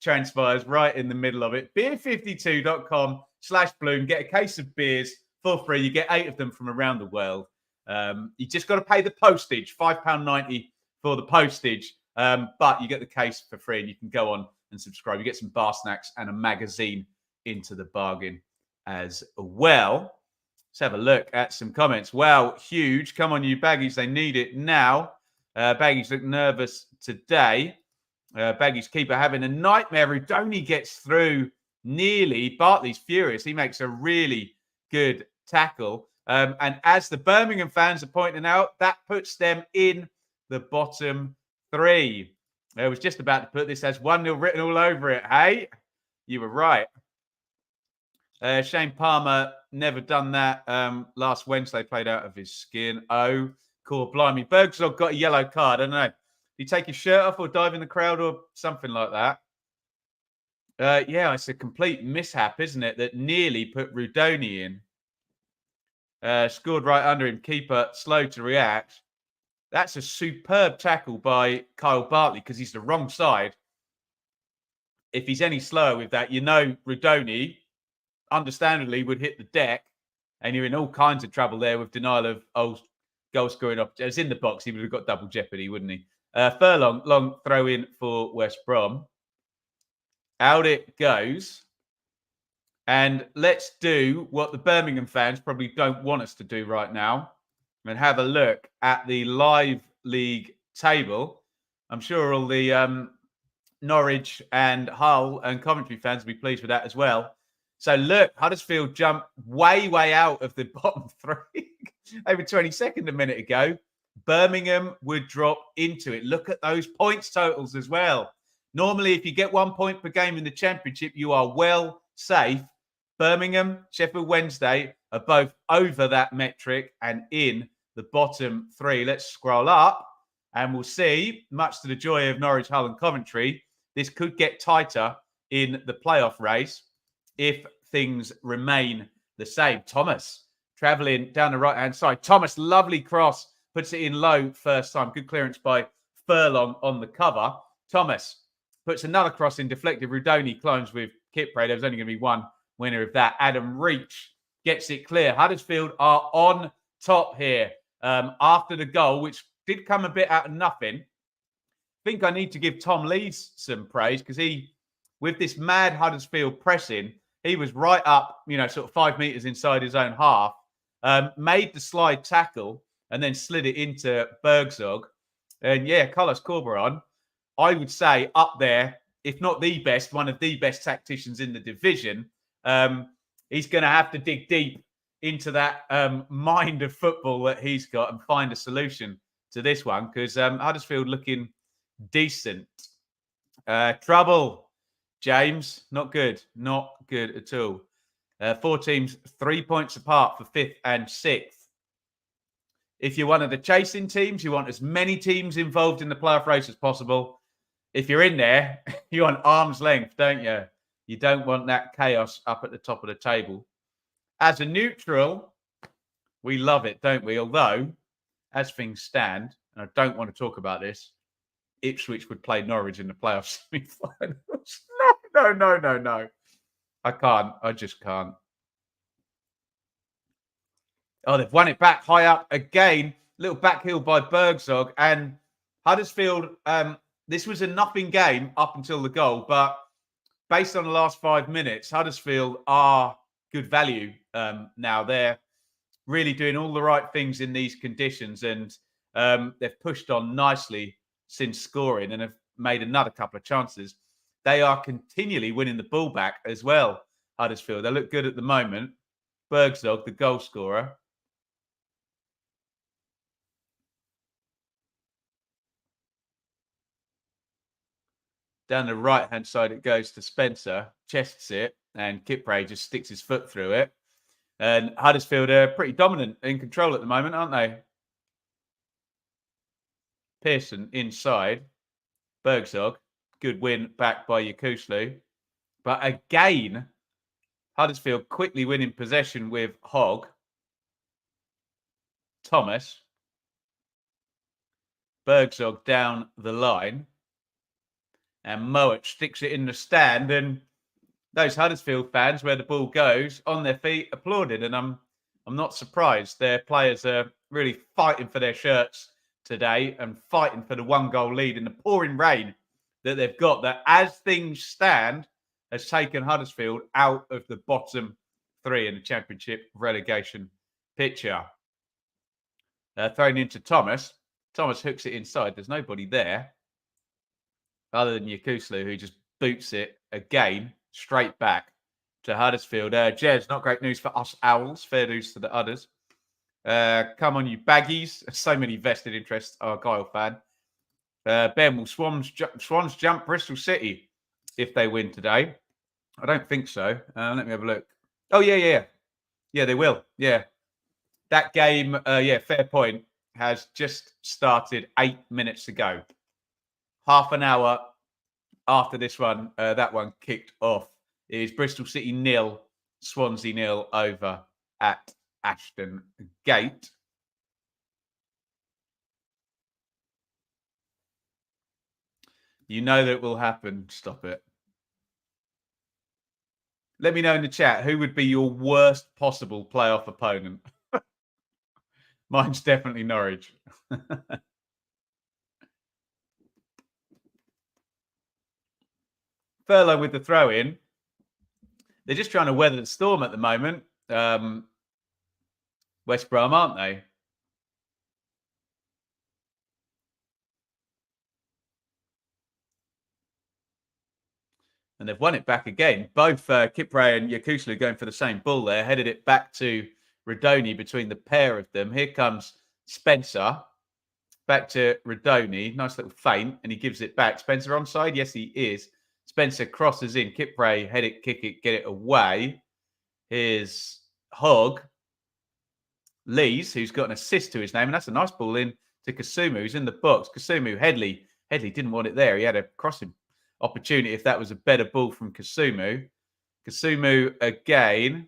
transpires right in the middle of it. Beer52.com/Bloom. Get a case of beers for free. You get 8 of them from around the world. You just got to pay the postage, £5.90 for the postage. But you get the case for free and you can go on and subscribe. You get some bar snacks and a magazine into the bargain as well. Let's have a look at some comments. Wow, huge. Come on, you baggies. They need it now. Baggies look nervous today. Baggies keeper having a nightmare. Rudoni gets through nearly. Bartley's furious. He makes a really good tackle. And as the Birmingham fans are pointing out, that puts them in the bottom 3. I was just about to put this as 1-0 written all over it. Hey, you were right. Shane Palmer never done that. Last Wednesday played out of his skin. Oh, cool, blimey. Bergzog got a yellow card. I don't know. Did he take his shirt off or dive in the crowd or something like that? Yeah, it's a complete mishap, isn't it? That nearly put Rudoni in. Scored right under him. Keeper slow to react. That's a superb tackle by Kyle Bartley because he's the wrong side. If he's any slower with that, you know Rudoni, understandably, would hit the deck and you're in all kinds of trouble there with denial of goal scoring opportunities. In the box, he would have got double jeopardy, wouldn't he? Furlong, long throw in for West Brom. Out it goes. And let's do what the Birmingham fans probably don't want us to do right now and have a look at the live league table. I'm sure all the Norwich and Hull and Coventry fans will be pleased with that as well. So look, Huddersfield jumped way, way out of the bottom 3 over 22nd a minute ago. Birmingham would drop into it. Look at those points totals as well. Normally, if you get 1 point per game in the Championship, you are well safe. Birmingham, Sheffield Wednesday are both over that metric and in the bottom 3. Let's scroll up and we'll see, much to the joy of Norwich, Hull and Coventry, this could get tighter in the playoff race if things remain the same. Thomas travelling down the right-hand side. Thomas, lovely cross, puts it in low first time. Good clearance by Furlong on the cover. Thomas puts another cross in, deflected. Rudoni climbs with Kipre. There was only going to be one winner of that. Adam Reach gets it clear. Huddersfield are on top here after the goal, which did come a bit out of nothing. I think I need to give Tom Lees some praise because he, with this mad Huddersfield pressing, he was right up, sort of 5 meters inside his own half, made the slide tackle and then slid it into Bergzog. And yeah, Carlos Corberan, I would say up there if not the best, one of the best tacticians in the division. He's going to have to dig deep into that mind of football that he's got and find a solution to this one, because Huddersfield looking decent. Trouble, James. Not good. Not good at all. 4 teams, 3 points apart for 5th and 6th. If you're one of the chasing teams, you want as many teams involved in the playoff race as possible. If you're in there, you want arm's length, don't you? You don't want that chaos up at the top of the table. As a neutral, we love it, don't we? Although, as things stand, and I don't want to talk about this, Ipswich would play Norwich in the playoff semi-finals. No. I can't. I just can't. Oh, they've won it back high up again. Little backheel by Bergzog. And Huddersfield, this was a nothing game up until the goal. But based on the last 5 minutes, Huddersfield are good value now. They're really doing all the right things in these conditions. And they've pushed on nicely since scoring and have made another couple of chances. They are continually winning the ball back as well, Huddersfield. They look good at the moment. Bergzog, the goal scorer. Down the right-hand side, it goes to Spencer, chests it, and Kipre just sticks his foot through it. And Huddersfield are pretty dominant in control at the moment, aren't they? Pearson inside. Bergzog, good win back by Yakuslu. But again, Huddersfield quickly winning possession with Hogg. Thomas. Bergzog down the line. And Mowat sticks it in the stand. And those Huddersfield fans, where the ball goes, on their feet, applauded. And I'm not surprised. Their players are really fighting for their shirts today and fighting for the 1-goal lead in the pouring rain that they've got. That, as things stand, has taken Huddersfield out of the bottom 3 in the Championship relegation picture. Thrown into Thomas. Thomas hooks it inside. There's nobody there other than Yakuslu, who just boots it again straight back to Huddersfield. Jez, not great news for us Owls. Fair news to the others. Come on, you baggies. So many vested interests. Argyle fan. Ben, will Swans jump Bristol City if they win today? I don't think so. Let me have a look. Oh, yeah. Yeah, they will. Yeah. That game, fair point, has just started 8 minutes ago. Half an hour after this one, that one kicked off. It is Bristol City 0, Swansea 0 over at Ashton Gate. You know that will happen. Stop it. Let me know in the chat, who would be your worst possible playoff opponent? Mine's definitely Norwich. Furlough with the throw-in. They're just trying to weather the storm at the moment. West Brom, aren't they? And they've won it back again. Both Kipre and Yakuslu going for the same ball there. Headed it back to Rodoni between the pair of them. Here comes Spencer. Back to Rodoni. Nice little feint. And he gives it back. Spencer onside? Yes, he is. Spencer crosses in. Kipre, head it, kick it, get it away. Here's Hogg. Lees, who's got an assist to his name. And that's a nice ball in to Kasumu, who's in the box. Kasumu, Headley didn't want it there. He had a crossing opportunity if that was a better ball from Kasumu. Kasumu again.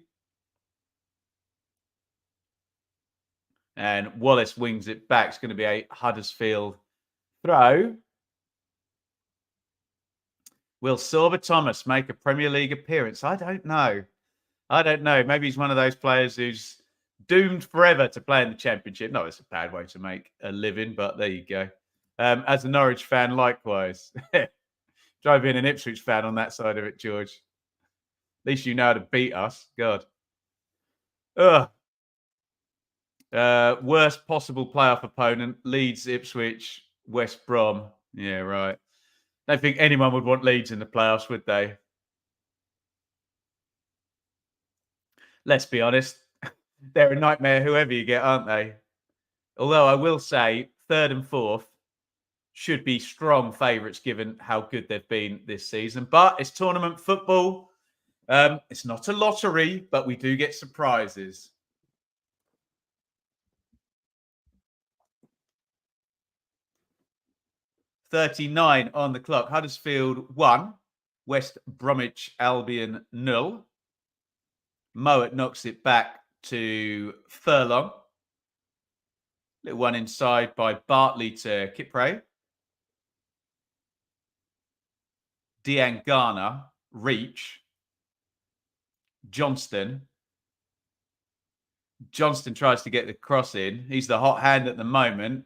And Wallace wings it back. It's going to be a Huddersfield throw. Will Sorba Thomas make a Premier League appearance? I don't know. Maybe he's one of those players who's doomed forever to play in the Championship. No, it's a bad way to make a living, but there you go. As a Norwich fan, likewise. Try being an Ipswich fan on that side of it, George. At least you know how to beat us. God. Worst possible playoff opponent, Leeds, Ipswich, West Brom. Yeah, right. I don't think anyone would want Leeds in the playoffs, would they? Let's be honest. They're a nightmare whoever you get, aren't they? Although I will say third and fourth should be strong favourites given how good they've been this season. But it's tournament football. It's not a lottery, but we do get surprises. .39 on the clock. Huddersfield 1. West Bromwich Albion 0. Mowat knocks it back to Furlong. Little one inside by Bartley to Kipre. Diangana, Reach. Johnston. Johnston tries to get the cross in. He's the hot hand at the moment.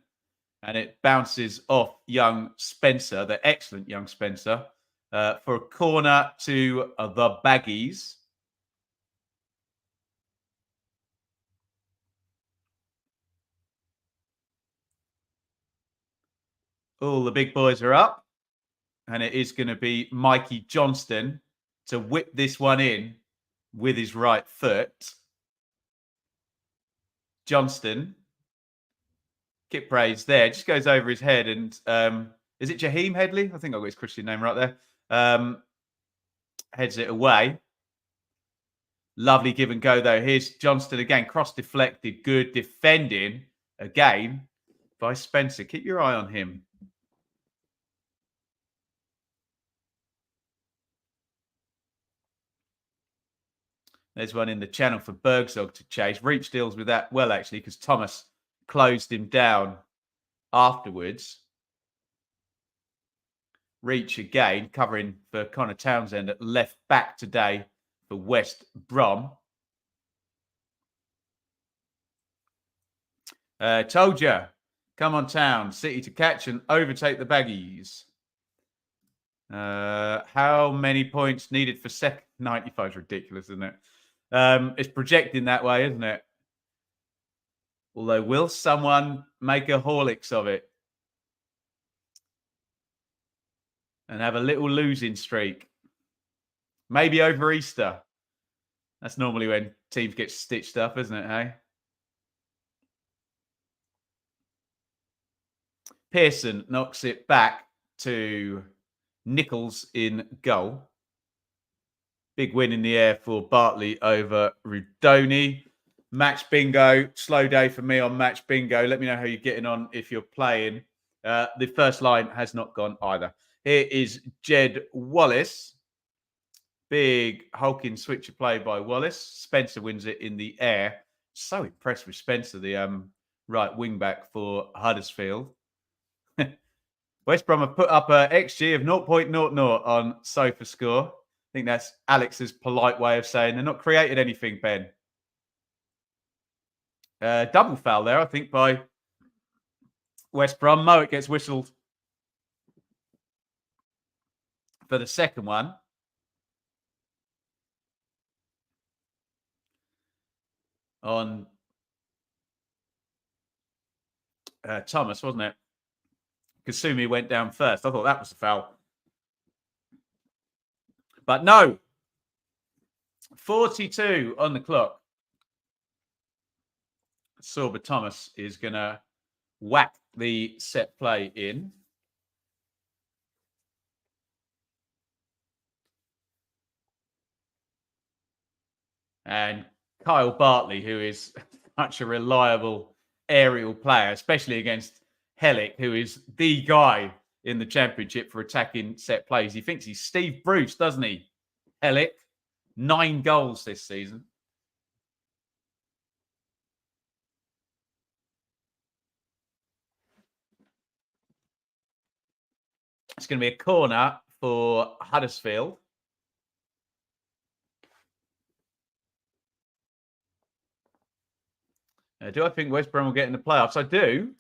And it bounces off young Spencer, the excellent young Spencer, for a corner to the Baggies. All the big boys are up. And it is going to be Mikey Johnston to whip this one in with his right foot. Johnston. Kipre's there. Just goes over his head. And is it Jaheim Headley? I think I got his Christian name right there. Heads it away. Lovely give and go, though. Here's Johnston again. Cross deflected. Good defending again by Spencer. Keep your eye on him. There's one in the channel for Bergzog to chase. Reach deals with that well, actually, because Thomas closed him down afterwards. Reach again, covering for Connor Townsend at left back today for West Brom. Told you. Come on, Town. City to catch and overtake the Baggies. How many points needed for second? 95 is ridiculous, isn't it? It's projecting that way, isn't it? Although, will someone make a Horlicks of it? And have a little losing streak? Maybe over Easter. That's normally when teams get stitched up, isn't it, hey? Pearson knocks it back to Nichols in goal. Big win in the air for Bartley over Rudoni. Match bingo. Slow day for me on match bingo. Let me know how you're getting on if you're playing. The first line has not gone either. Here is Jed Wallace. Big hulking switcher play by Wallace. Spencer wins it in the air. So impressed with Spencer, the right wing back for Huddersfield. West Brom have put up an XG of 0.00 on SofaScore. I think that's Alex's polite way of saying they're not created anything, Ben. Double foul there, I think, by West Brom. Mowat gets whistled for the second one. On Thomas, wasn't it? Kasumi went down first. I thought that was a foul. But no. 42 on the clock. Sorba Thomas is going to whack the set play in. And Kyle Bartley, who is such a reliable aerial player, especially against Hellick, who is the guy in the Championship for attacking set plays. He thinks he's Steve Bruce, doesn't he? Hellick, 9 goals this season. It's going to be a corner for Huddersfield. Do I think West Brom will get in the playoffs? I do.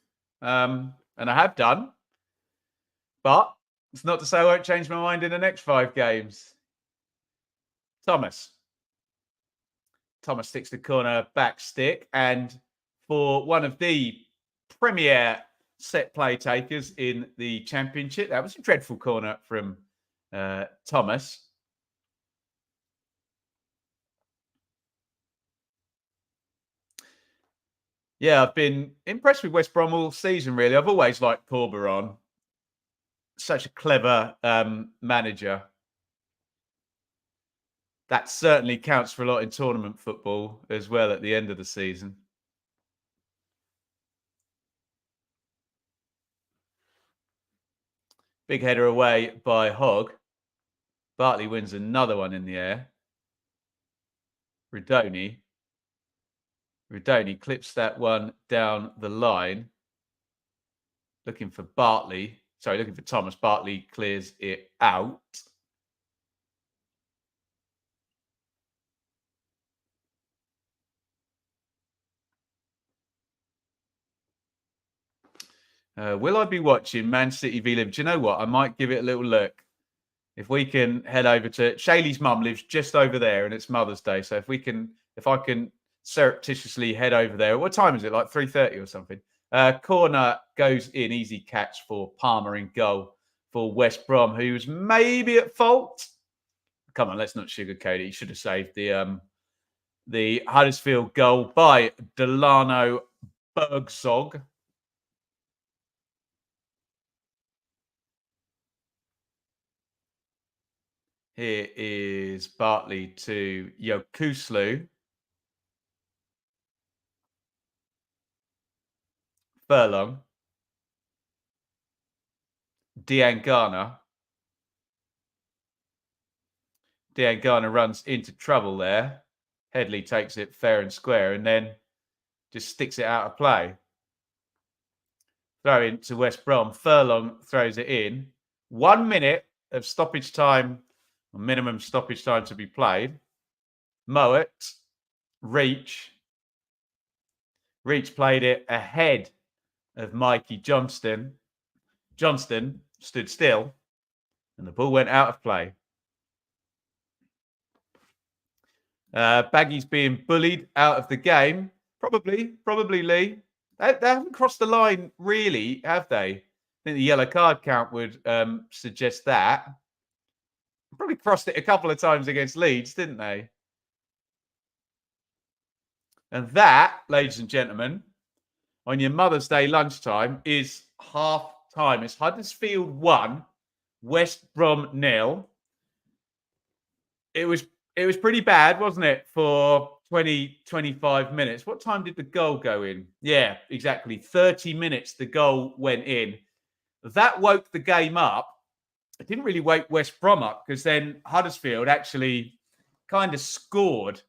And I have done. But it's not to say I won't change my mind in the next 5 games. Thomas. Thomas sticks the corner back stick. And for one of the premier set play takers in the Championship. That was a dreadful corner from Thomas. Yeah, I've been impressed with West Brom all season, really. I've always liked Corberon. Such a clever manager. That certainly counts for a lot in tournament football as well at the end of the season. Big header away by Hogg. Bartley wins another one in the air. Ridoni clips that one down the line. Looking for Bartley. Sorry, looking for Thomas. Bartley clears it out. Will I be watching Man City v Liverpool? Do you know what? I might give it a little look. If we can head over to Shaylee's mum lives just over there, and it's Mother's Day. So if I can surreptitiously head over there. What time is it? Like 3:30 or something. Corner goes in, easy catch for Palmer in goal for West Brom, who's maybe at fault. Come on, let's not sugarcoat it. He should have saved the Huddersfield goal by Delano Bergzog. Here is Bartley to Yokuslu. Furlong. Diangana. Diangana runs into trouble there. Headley takes it fair and square and then just sticks it out of play. Throw in to West Brom. Furlong throws it in. 1 minute of stoppage time, minimum stoppage time to be played. Mowat, Reach played it ahead of Mikey Johnston. Johnston stood still and the ball went out of play. Baggy's being bullied out of the game. Probably Lee. They haven't crossed the line really, have they? I think the yellow card count would suggest that. Probably crossed it a couple of times against Leeds, didn't they? And that, ladies and gentlemen, on your Mother's Day lunchtime is half time. It's Huddersfield 1, West Brom 0. It was pretty bad, wasn't it, for 25 minutes. What time did the goal go in? Yeah, exactly. 30 minutes the goal went in. That woke the game up. It didn't really wake West Brom up because then Huddersfield actually kind of scored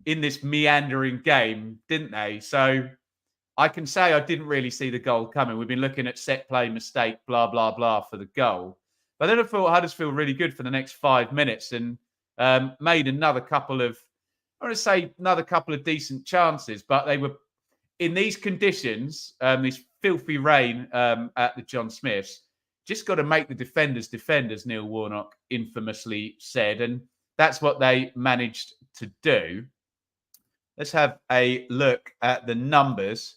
in this meandering game, didn't they? So I can say I didn't really see the goal coming. We've been looking at set play mistake, blah, blah, blah for the goal. But then I thought Huddersfield really good for the next 5 minutes and made another couple of decent chances. But they were in these conditions, this filthy rain at the John Smiths, just got to make the defenders, Neil Warnock infamously said. And that's what they managed to do. Let's have a look at the numbers.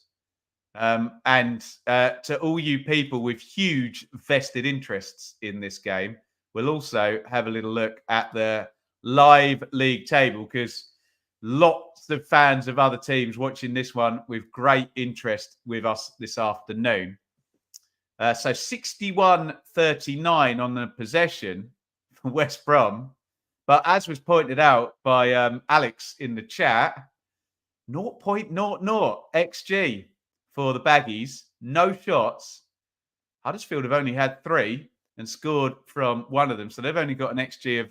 And to all you people with huge vested interests in this game, we'll also have a little look at the live league table because lots of fans of other teams watching this one with great interest with us this afternoon. So 61-39 on the possession for West Brom. But as was pointed out by Alex in the chat, 0.00 XG for the Baggies. No shots. Huddersfield have only had 3 and scored from one of them. So they've only got an XG of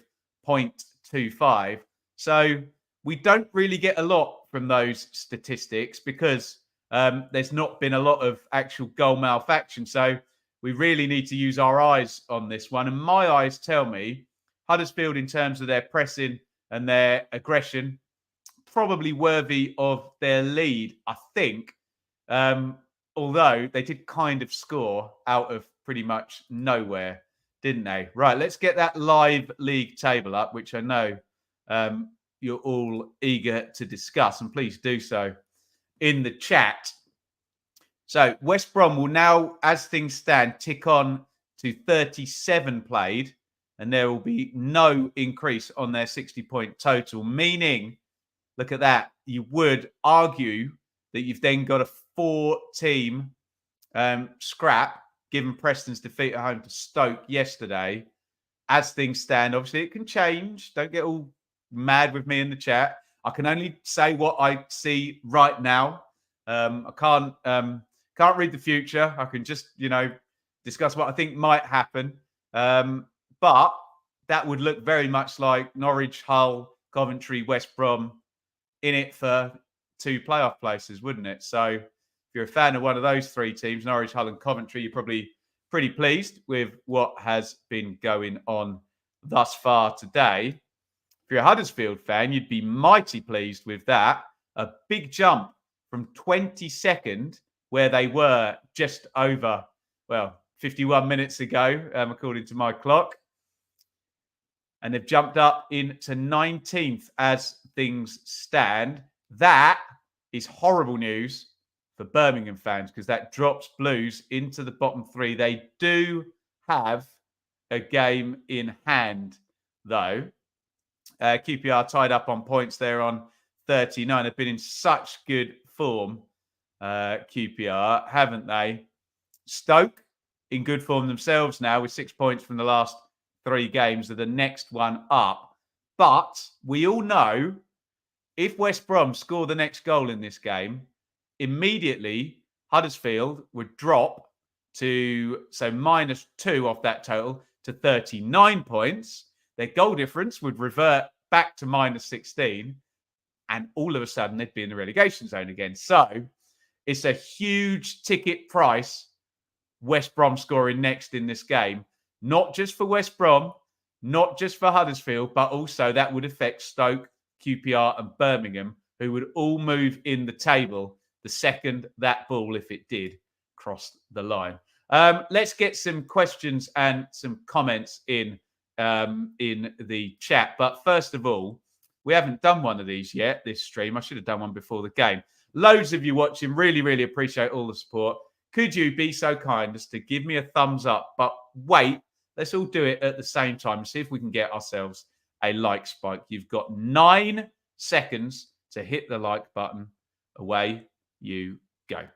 0.25. So we don't really get a lot from those statistics because there's not been a lot of actual goal malfaction. So we really need to use our eyes on this one. And my eyes tell me Huddersfield, in terms of their pressing and their aggression, probably worthy of their lead, I think. Although they did kind of score out of pretty much nowhere, didn't they? Right, let's get that live league table up, which I know you're all eager to discuss. And please do so in the chat. So West Brom will now, as things stand, tick on to 37 played, and there will be no increase on their 60-point total, meaning, look at that, you would argue that you've then got a 4-team scrap, given Preston's defeat at home to Stoke yesterday. As things stand, obviously it can change. Don't get all mad with me in the chat. I can only say what I see right now. I can't read the future. I can just, discuss what I think might happen. But that would look very much like Norwich, Hull, Coventry, West Brom in it for 2 playoff places, wouldn't it? So if you're a fan of one of those 3 teams, Norwich, Hull and Coventry, you're probably pretty pleased with what has been going on thus far today. If you're a Huddersfield fan, you'd be mighty pleased with that. A big jump from 22nd, where they were just over, 51 minutes ago, according to my clock. And they've jumped up into 19th as things stand. That is horrible news for Birmingham fans, because that drops Blues into the bottom 3. They do have a game in hand, though. QPR tied up on points there on 39. They've been in such good form, QPR, haven't they? Stoke in good form themselves now with 6 points from the last 3 games. Are the next one up. But we all know if West Brom score the next goal in this game, immediately Huddersfield would drop to, -2 off that total to 39 points. Their goal difference would revert back to -16. And all of a sudden, they'd be in the relegation zone again. So it's a huge ticket price, West Brom scoring next in this game. Not just for West Brom, not just for Huddersfield, but also that would affect Stoke, QPR and Birmingham, who would all move in the table the second that ball, if it did, cross the line. Let's get some questions and some comments in the chat. But first of all, we haven't done one of these yet, this stream. I should have done one before the game. Loads of you watching. Really, really appreciate all the support. Could you be so kind as to give me a thumbs up? But wait, let's all do it at the same time and see if we can get ourselves a like spike. You've got 9 seconds to hit the like button. Away you go.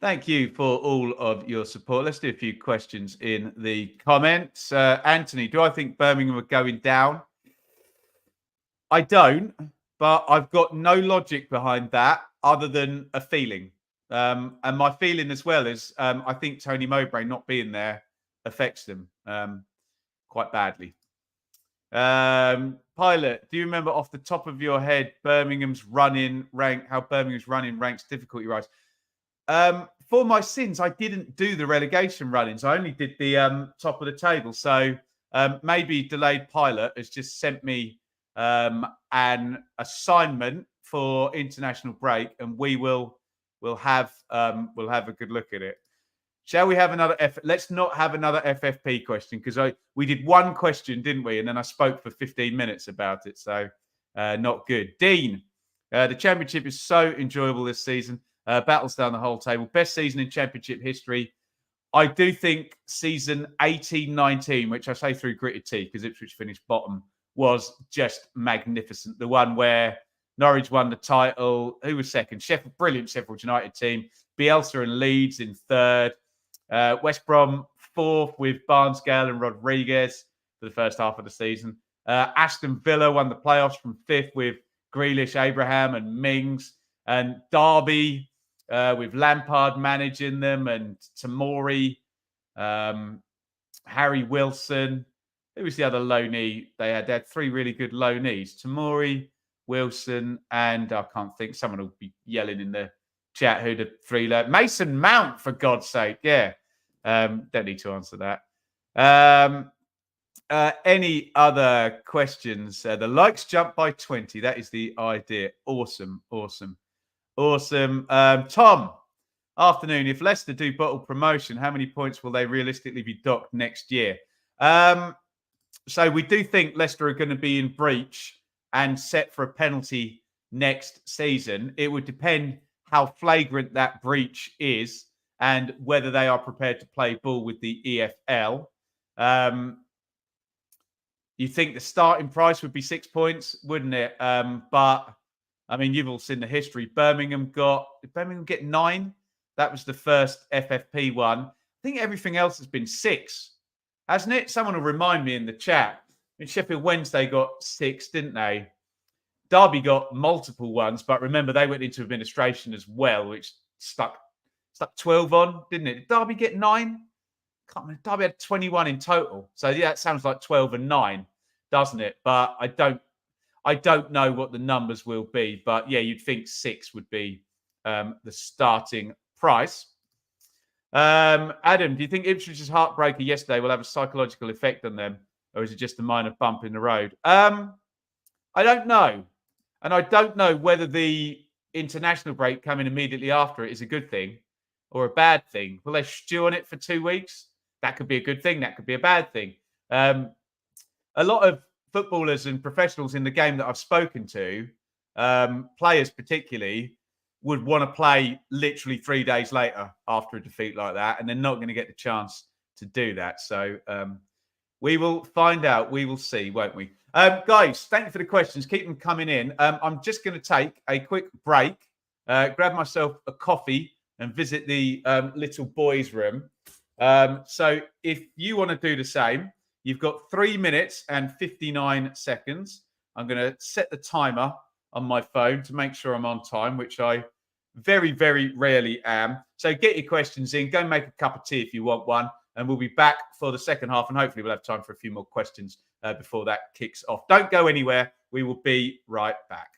Thank you for all of your support. Let's do a few questions in the comments. Anthony, do I think Birmingham are going down? I don't, but I've got no logic behind that other than a feeling. And my feeling as well is I think Tony Mowbray not being there affects them quite badly. Pilot, do you remember off the top of your head Birmingham's running rank, how Birmingham's running ranks difficulty rise? For my sins, I didn't do the relegation run-ins. I only did the top of the table. So maybe Delayed Pilot has just sent me an assignment for international break, and we'll have a good look at it. Shall we have another? Let's not have another FFP question, because we did one question, didn't we? And then I spoke for 15 minutes about it. So not good. Dean, the Championship is so enjoyable this season. Battles down the whole table. Best season in Championship history. I do think season 18-19, which I say through gritted teeth because Ipswich finished bottom, was just magnificent. The one where Norwich won the title. Who was second? Brilliant Sheffield United team. Bielsa and Leeds in third. West Brom fourth with Barnesgale and Rodriguez for the first half of the season. Aston Villa won the playoffs from fifth with Grealish, Abraham and Mings. And Derby with Lampard managing them, and Tamori, Harry Wilson. Who was the other loanee they had? They had 3 really good loanees. Tamori, Wilson, and I can't think. Someone will be yelling in the chat who the 3 Mason Mount, for God's sake. Yeah. Don't need to answer that. Any other questions? The likes jump by 20. That is the idea. Awesome. Tom, afternoon. If Leicester do bottle promotion, how many points will they realistically be docked next year? So we do think Leicester are going to be in breach and set for a penalty next season. It would depend how flagrant that breach is and whether they are prepared to play ball with the EFL. You think the starting price would be 6 points, wouldn't it? But I mean, you've all seen the history. Did Birmingham get 9? That was the first FFP one. I think everything else has been 6, hasn't it? Someone will remind me in the chat. I mean, Sheffield Wednesday got 6, didn't they? Derby got multiple ones, but remember they went into administration as well, which stuck 12 on, didn't it? Did Derby get 9? Can't remember. Derby had 21 in total. So yeah, that sounds like 12 and 9, doesn't it? But I don't know what the numbers will be. But yeah, you'd think 6 would be the starting price. Adam, do you think Ipswich's heartbreaker yesterday will have a psychological effect on them, or is it just a minor bump in the road? I don't know. And I don't know whether the international break coming immediately after it is a good thing or a bad thing. Will they stew on it for 2 weeks? That could be a good thing. That could be a bad thing. A lot of footballers and professionals in the game that I've spoken to, players particularly, would want to play literally 3 days later after a defeat like that, and they're not going to get the chance to do that. So we will find out. We will see, won't we? Guys, thank you for the questions. Keep them coming in. I'm just going to take a quick break, grab myself a coffee, and visit the little boys' room. So if you want to do the same, you've got 3 minutes and 59 seconds. I'm going to set the timer on my phone to make sure I'm on time, which I very, very rarely am. So get your questions in. Go make a cup of tea if you want one. And we'll be back for the second half. And hopefully we'll have time for a few more questions before that kicks off. Don't go anywhere. We will be right back.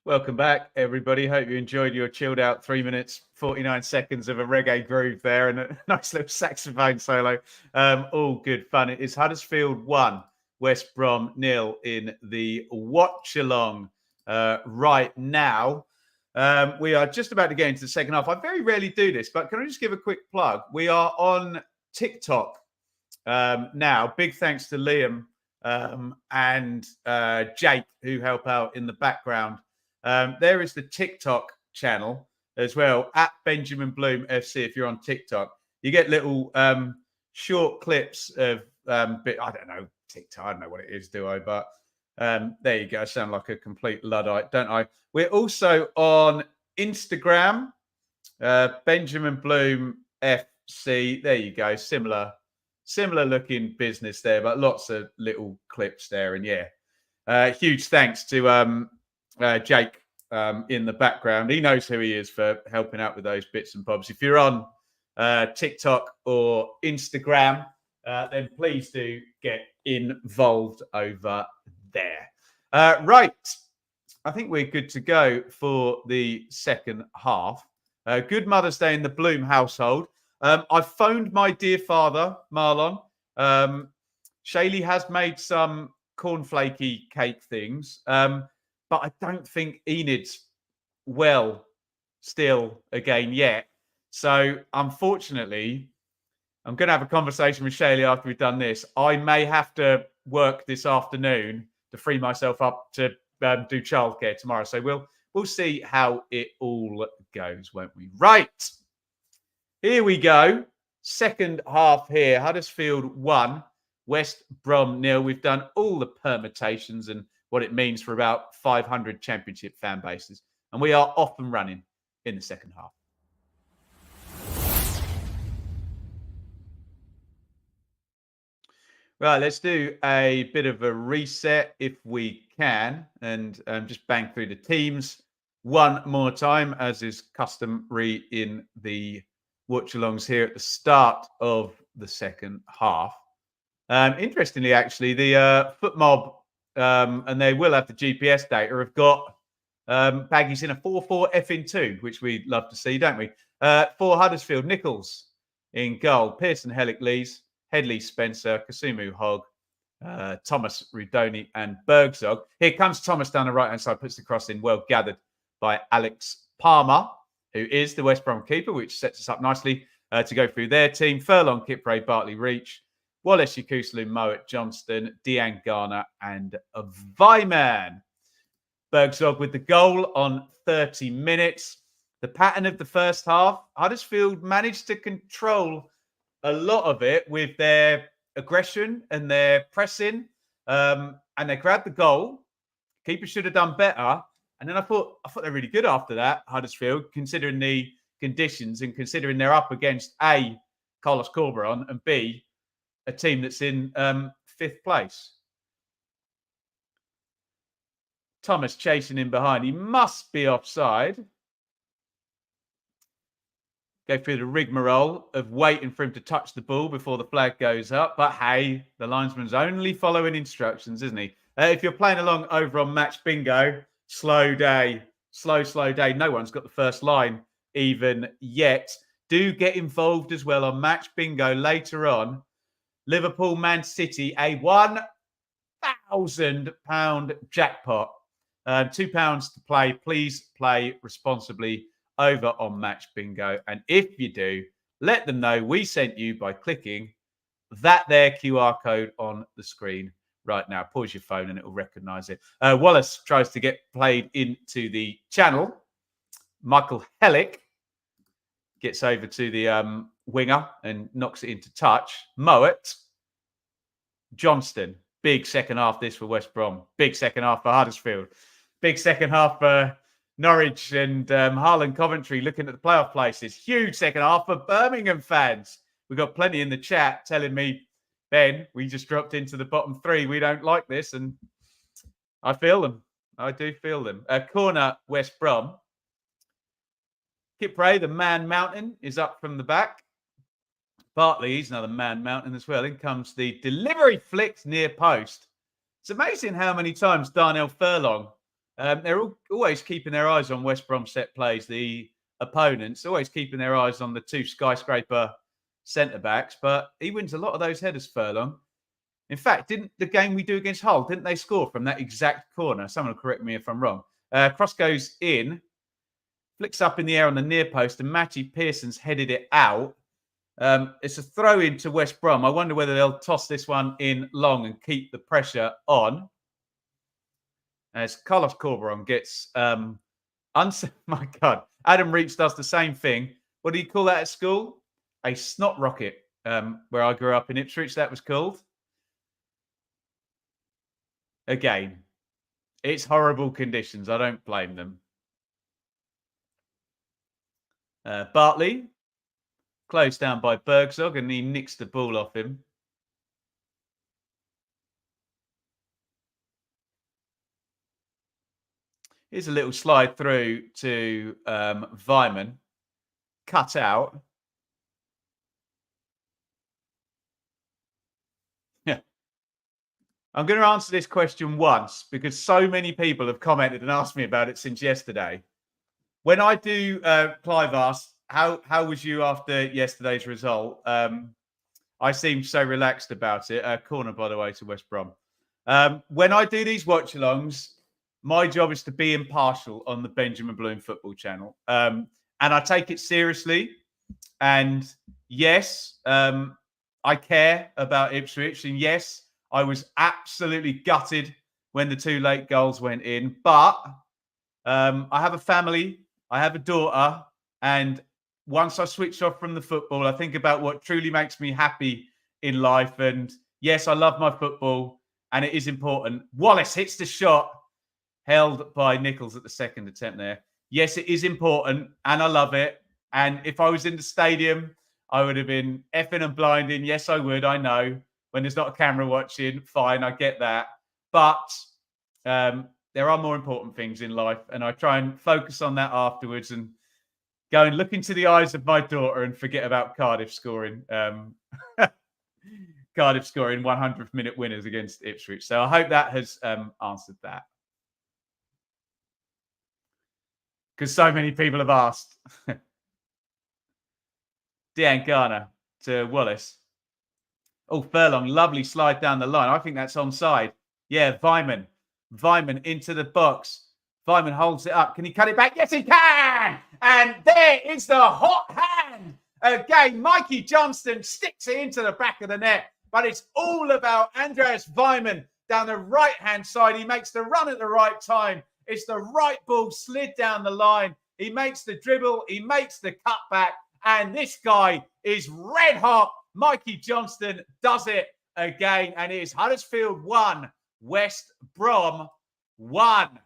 Welcome back, everybody. Hope you enjoyed your chilled out 3 minutes, 49 seconds of a reggae groove there and a nice little saxophone solo. All good fun. It is Huddersfield 1, West Brom 0 in the watch along right now. We are just about to get into the second half. I very rarely do this, but can I just give a quick plug? We are on TikTok now. Big thanks to Liam and Jake, who help out in the background. There is the TikTok channel as well, at Benjamin Bloom FC. If you're on TikTok, you get little short clips of I don't know, TikTok. I don't know what it is, do I? But there you go. I sound like a complete Luddite, don't I? We're also on Instagram, Benjamin Bloom FC. There you go. Similar looking business there, but lots of little clips there. And yeah, huge thanks to Jake in the background. He knows who he is for helping out with those bits and bobs. If you're on TikTok or Instagram, then please do get involved over there. Right. I think we're good to go for the second half. Good Mother's Day in the Bloom household. I phoned my dear father, Marlon. Shaylee has made some cornflakey cake things. But I don't think Enid's well still again yet. So unfortunately, I'm going to have a conversation with Shaylee after we've done this. I may have to work this afternoon to free myself up to do childcare tomorrow. So we'll see how it all goes, won't we? Right. Here we go. Second half here. Huddersfield 1, West Brom 0. We've done all the permutations and what it means for about 500 championship fan bases. And we are off and running in the second half. Right, let's do a bit of a reset if we can, and just bang through the teams one more time, as is customary in the watch-alongs here at the start of the second half. Interestingly, actually, the FootMob, and they will have the GPS data, have got baggies in a 4-4 F-2, which we love to see, don't we? For Huddersfield, Nichols in goal, Pearson, Hellick, Lees, Headley, Spencer, Kasumu, Hogg, Thomas, Rudoni, and Bergzog. Here comes Thomas down the right-hand side, puts the cross in, well gathered by Alex Palmer, who is the West Brom keeper, which sets us up nicely to go through their team. Furlong, Kipre, Bartley, Reach, Wallace, Yakuslu, Mowat, Johnston, Dean Garner, and Vyman. Bergzog with the goal on 30 minutes. The pattern of the first half, Huddersfield managed to control a lot of it with their aggression and their pressing, and they grabbed the goal. Keeper should have done better. And then I thought they're really good after that, Huddersfield, considering the conditions and considering they're up against A, Carlos Corberon, and B, a team that's in 5th place. Thomas chasing in behind. He must be offside. Go through the rigmarole of waiting for him to touch the ball before the flag goes up. But hey, the linesman's only following instructions, isn't he? If you're playing along over on Match Bingo, slow day, slow day. No one's got the first line even yet. Do get involved as well on Match Bingo later on. Liverpool, Man City, a £1,000 jackpot. £2 to play. Please play responsibly over on Match Bingo. And if you do, let them know we sent you by clicking that there QR code on the screen right now. Pause your phone and it will recognize it. Wallace tries to get played into the channel. Michael Hellick gets over to the winger and knocks it into touch. Mowat. Johnston. Big second half this for West Brom. Big second half for Huddersfield. Big second half for Norwich and Harlan Coventry looking at the playoff places. Huge second half for Birmingham fans. We've got plenty in the chat telling me, Ben, we just dropped into the bottom 3. We don't like this. And I feel them. I do feel them. Corner, West Brom. Kipre, the man mountain, is up from the back. Bartley, he's another man mountain as well. In comes the delivery flicked near post. It's amazing how many times Darnell Furlong They're always keeping their eyes on West Brom set plays. The opponents always keeping their eyes on the two skyscraper centre backs, but he wins a lot of those headers, Furlong. In fact, didn't the game we do against Hull, didn't they score from that exact corner? Someone will correct me if I'm wrong. Cross goes in, flicks up in the air on the near post, and Matty Pearson's headed it out. It's a throw in to West Brom. I wonder whether they'll toss this one in long and keep the pressure on. As Carlos Corberon gets, my God, Adam Reach does the same thing. What do you call that at school? A snot rocket, where I grew up in Ipswich, that was called. Again, it's horrible conditions. I don't blame them. Bartley, closed down by Bergzog, and he nicks the ball off him. Here's a little slide through to Weimann. Cut out. Yeah. I'm going to answer this question once because so many people have commented and asked me about it since yesterday. When I do, Clive asked, how was you after yesterday's result? I seemed so relaxed about it. Corner, by the way, to West Brom. When I do these watch-alongs, my job is to be impartial on the Benjamin Bloom Football Channel. And I take it seriously. And yes, I care about Ipswich. And yes, I was absolutely gutted when the two late goals went in. But I have a family. I have a daughter. And once I switch off from the football, I think about what truly makes me happy in life. And yes, I love my football. And it is important. Wallace hits the shot. Held by Nichols at the second attempt there. Yes, it is important, and I love it. And if I was in the stadium, I would have been effing and blinding. Yes, I would. I know. When there's not a camera watching, fine, I get that. But there are more important things in life, and I try and focus on that afterwards and go and look into the eyes of my daughter and forget about Cardiff scoring. Cardiff scoring 100th minute winners against Ipswich. So I hope that has answered that. Because so many people have asked. Dean Garner to Wallace. Oh, Furlong, lovely slide down the line. I think that's onside. Yeah, Weimann. Weimann into the box. Weimann holds it up. Can he cut it back? Yes, he can! And there is the hot hand. Again, Mikey Johnston sticks it into the back of the net. But it's all about Andreas Weimann down the right-hand side. He makes the run at the right time. It's the right ball slid down the line. He makes the dribble. He makes the cutback. And this guy is red hot. Mikey Johnston does it again. And it is Huddersfield 1, West Brom 1.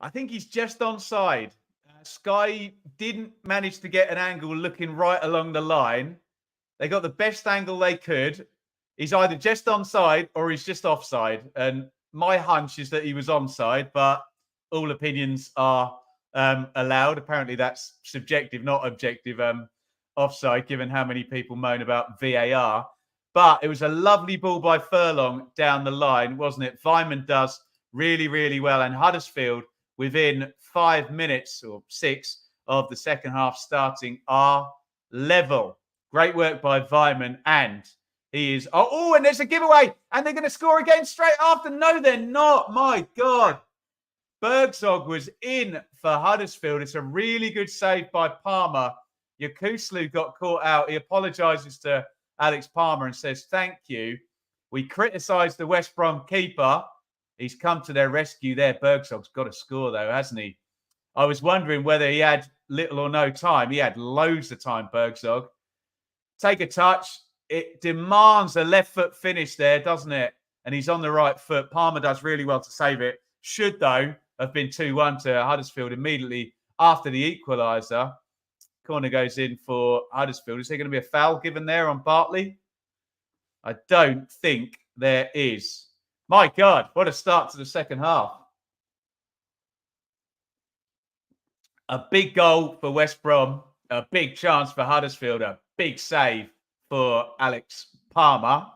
I think he's just onside. Sky didn't manage to get an angle looking right along the line. They got the best angle they could. He's either just onside or he's just offside. And my hunch is that he was onside, but all opinions are allowed. Apparently that's subjective, not objective offside, given how many people moan about VAR. But it was a lovely ball by Furlong down the line, wasn't it? Weimann does really, really well. And Huddersfield, within 5 minutes or 6 of the second half starting, are level. Great work by Weimann, and he is... Oh, and there's a giveaway, and they're going to score again straight after. No, they're not. My God. Bergzog was in for Huddersfield. It's a really good save by Palmer. Yakuslu got caught out. He apologises to Alex Palmer and says, thank you. We criticised the West Brom keeper. He's come to their rescue there. Bergzog's got to score, though, hasn't he? I was wondering whether he had little or no time. He had loads of time, Bergzog. Take a touch. It demands a left foot finish there, doesn't it? And he's on the right foot. Palmer does really well to save it. Should, though, have been 2-1 to Huddersfield immediately after the equaliser. Corner goes in for Huddersfield. Is there going to be a foul given there on Bartley? I don't think there is. My God, what a start to the second half. A big goal for West Brom, a big chance for Huddersfield, a big save for Alex Palmer.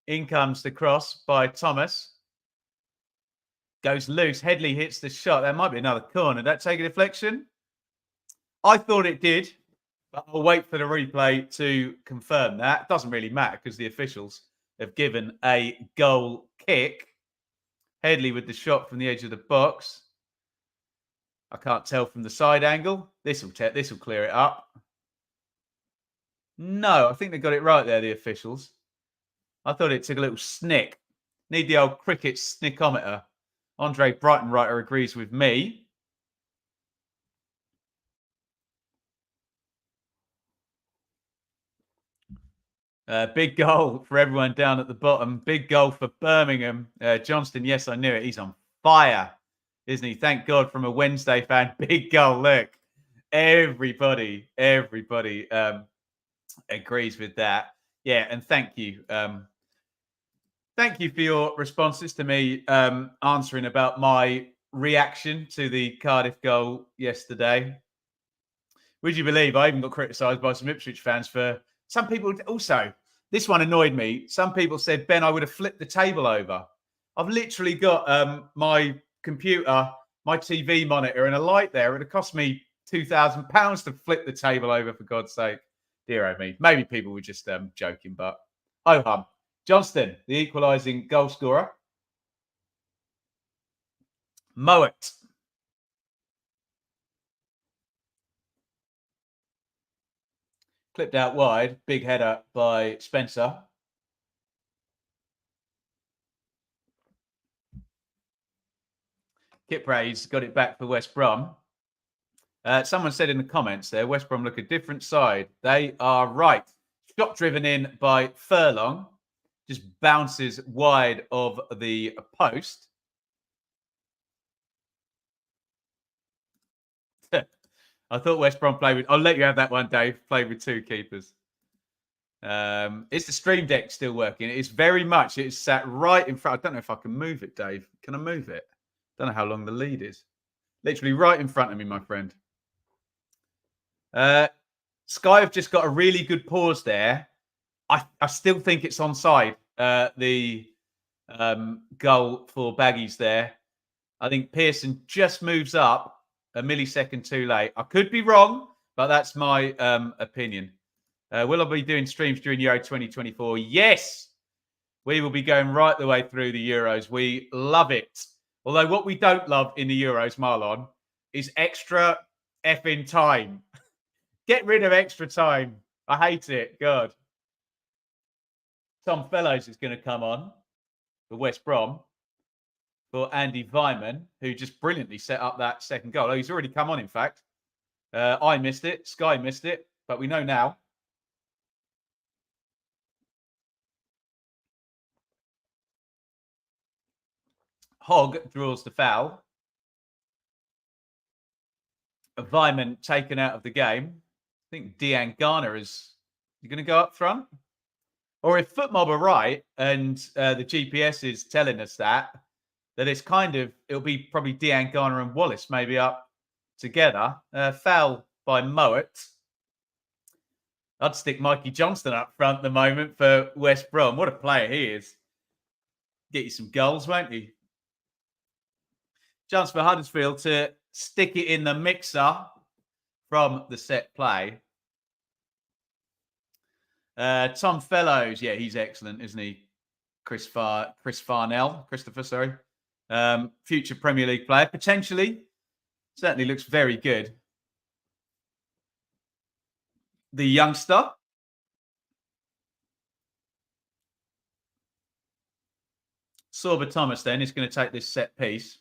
In comes the cross by Thomas. Goes loose. Headley hits the shot. That might be another corner. Did that take a deflection? I thought it did, but I'll wait for the replay to confirm that. It doesn't really matter because the officials have given a goal kick. Headley with the shot from the edge of the box. I can't tell from the side angle. This will clear it up. No, I think they got it right there, the officials. I thought it took a little snick. Need the old cricket snickometer. Andre Brightonwriter agrees with me. Big goal for everyone down at the bottom. Big goal for Birmingham. JOHNSTON, yes, I knew it. He's on fire, isn't he? Thank God from a Wednesday fan. Big goal, look. Everybody agrees with that. Yeah, and thank you. Thank you for your responses to me answering about my reaction to the Cardiff goal yesterday. Would you believe I even got criticised by some Ipswich fans for some people also. This one annoyed me. Some people said, Ben, I would have flipped the table over. I've literally got my computer, my TV monitor, and a light there. It would have cost me £2,000 to flip the table over, for God's sake. Dear oh me. Maybe people were just joking, but oh hum. JOHNSTON, the equalising goal scorer. Mowat. Clipped out wide. Big header by Spencer. Kipray's got it back for West Brom. Someone said in the comments there, West Brom look a different side. They are right. Shot driven in by Furlong. Just bounces wide of the post. I thought West Brom played with... I'll let you have that one, Dave. Played with two keepers. Is the stream deck still working? It's very much. It's sat right in front. I don't know if I can move it, Dave. Can I move it? Don't know how long the lead is. Literally right in front of me, my friend. Sky have just got a really good pause there. I still think it's onside. The goal for Baggies there. I think Pearson just moves up a millisecond too late. I could be wrong, but that's my opinion. Will I be doing streams during Euro 2024? Yes. We will be going right the way through the Euros. We love it. Although what we don't love in the Euros, Marlon, is extra effing time. Get rid of extra time. I hate it. God. Tom Fellows is going to come on for West Brom for Andy Vyman, who just brilliantly set up that second goal. Oh, he's already come on, in fact. I missed it. Sky missed it. But we know now. Hogg draws the foul. Vyman taken out of the game. I think Dean Garner is going to go up front. Or if FootMob are right, and the GPS is telling us that it's kind of, it'll be probably Dean Garner and Wallace maybe up together. Foul by Mowat. I'd stick Mikey Johnston up front at the moment for West Brom. What a player he is. Get you some goals, won't he? Chance for Huddersfield to stick it in the mixer from the set play. Tom Fellows, yeah, he's excellent, isn't he? Christopher, sorry. Future Premier League player, potentially. Certainly looks very good. The youngster. Sorba Thomas then is going to take this set piece.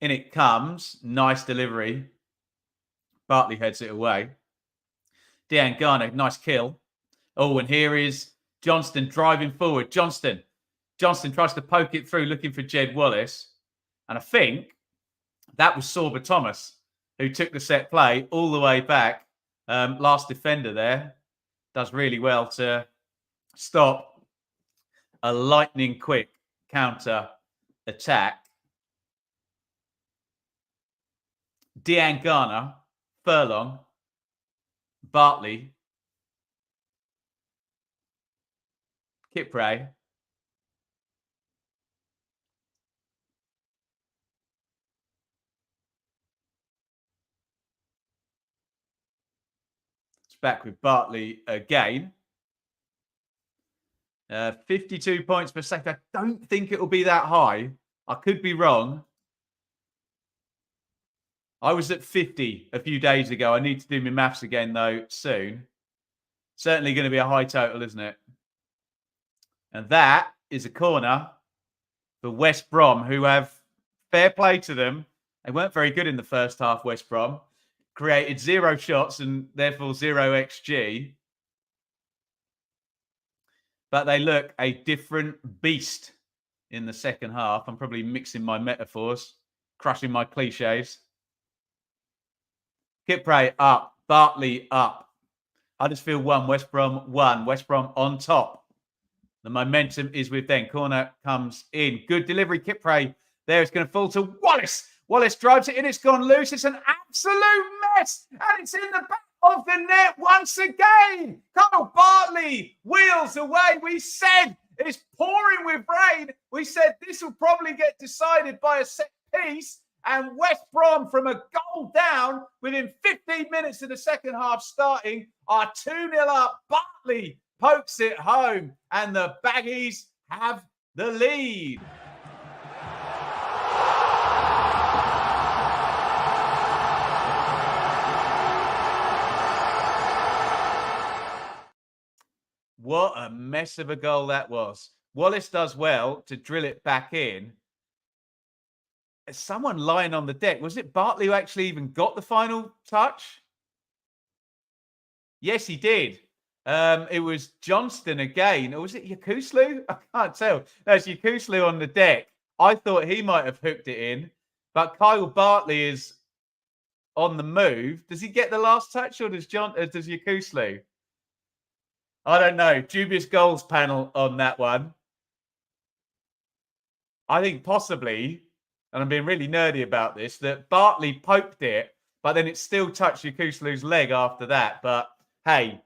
In it comes. Nice delivery. Bartley heads it away. Dean Garner, nice kill. Oh, and here is Johnston driving forward. Johnston tries to poke it through, looking for Jed Wallace. And I think that was Sorba Thomas, who took the set play all the way back. Last defender there. Does really well to stop a lightning quick counter attack. Diangana, Furlong, Bartley, Kipre, it's back with Bartley again. 52 points per second. I don't think it'll be that high. I could be wrong. I was at 50 a few days ago. I need to do my maths again, though, soon. Certainly going to be a high total, isn't it? And that is a corner for West Brom, who have fair play to them. They weren't very good in the first half, West Brom. Created 0 shots and therefore 0 XG. But they look a different beast in the second half. I'm probably mixing my metaphors, crushing my cliches. Kipre up, Bartley up. Huddersfield 1, West Brom 1. West Brom on top. The momentum is with them. Corner comes in. Good delivery. Kipre there. It's going to fall to Wallace. Wallace drives it in. It's gone loose. It's an absolute mess. And it's in the back of the net once again. Carl Bartley wheels away. We said it's pouring with rain. We said this will probably get decided by a set piece. And West Brom, from a goal down within 15 minutes of the second half starting, are 2-0 up. Bartley pokes it home, and the Baggies have the lead. What a mess of a goal that was. Wallace does well to drill it back in. Someone lying on the deck. Was it Bartley who actually even got the final touch? Yes, he did. It was JOHNSTON again. Or was it Yakuslu? I can't tell. No, it's Yakuslu on the deck. I thought he might have hooked it in. But Kyle Bartley is on the move. Does he get the last touch or does Yakuslu? I don't know. Dubious goals panel on that one. I think possibly, and I'm being really nerdy about this, that Bartley poked it, but then it still touched Yakuslu's leg after that. But hey,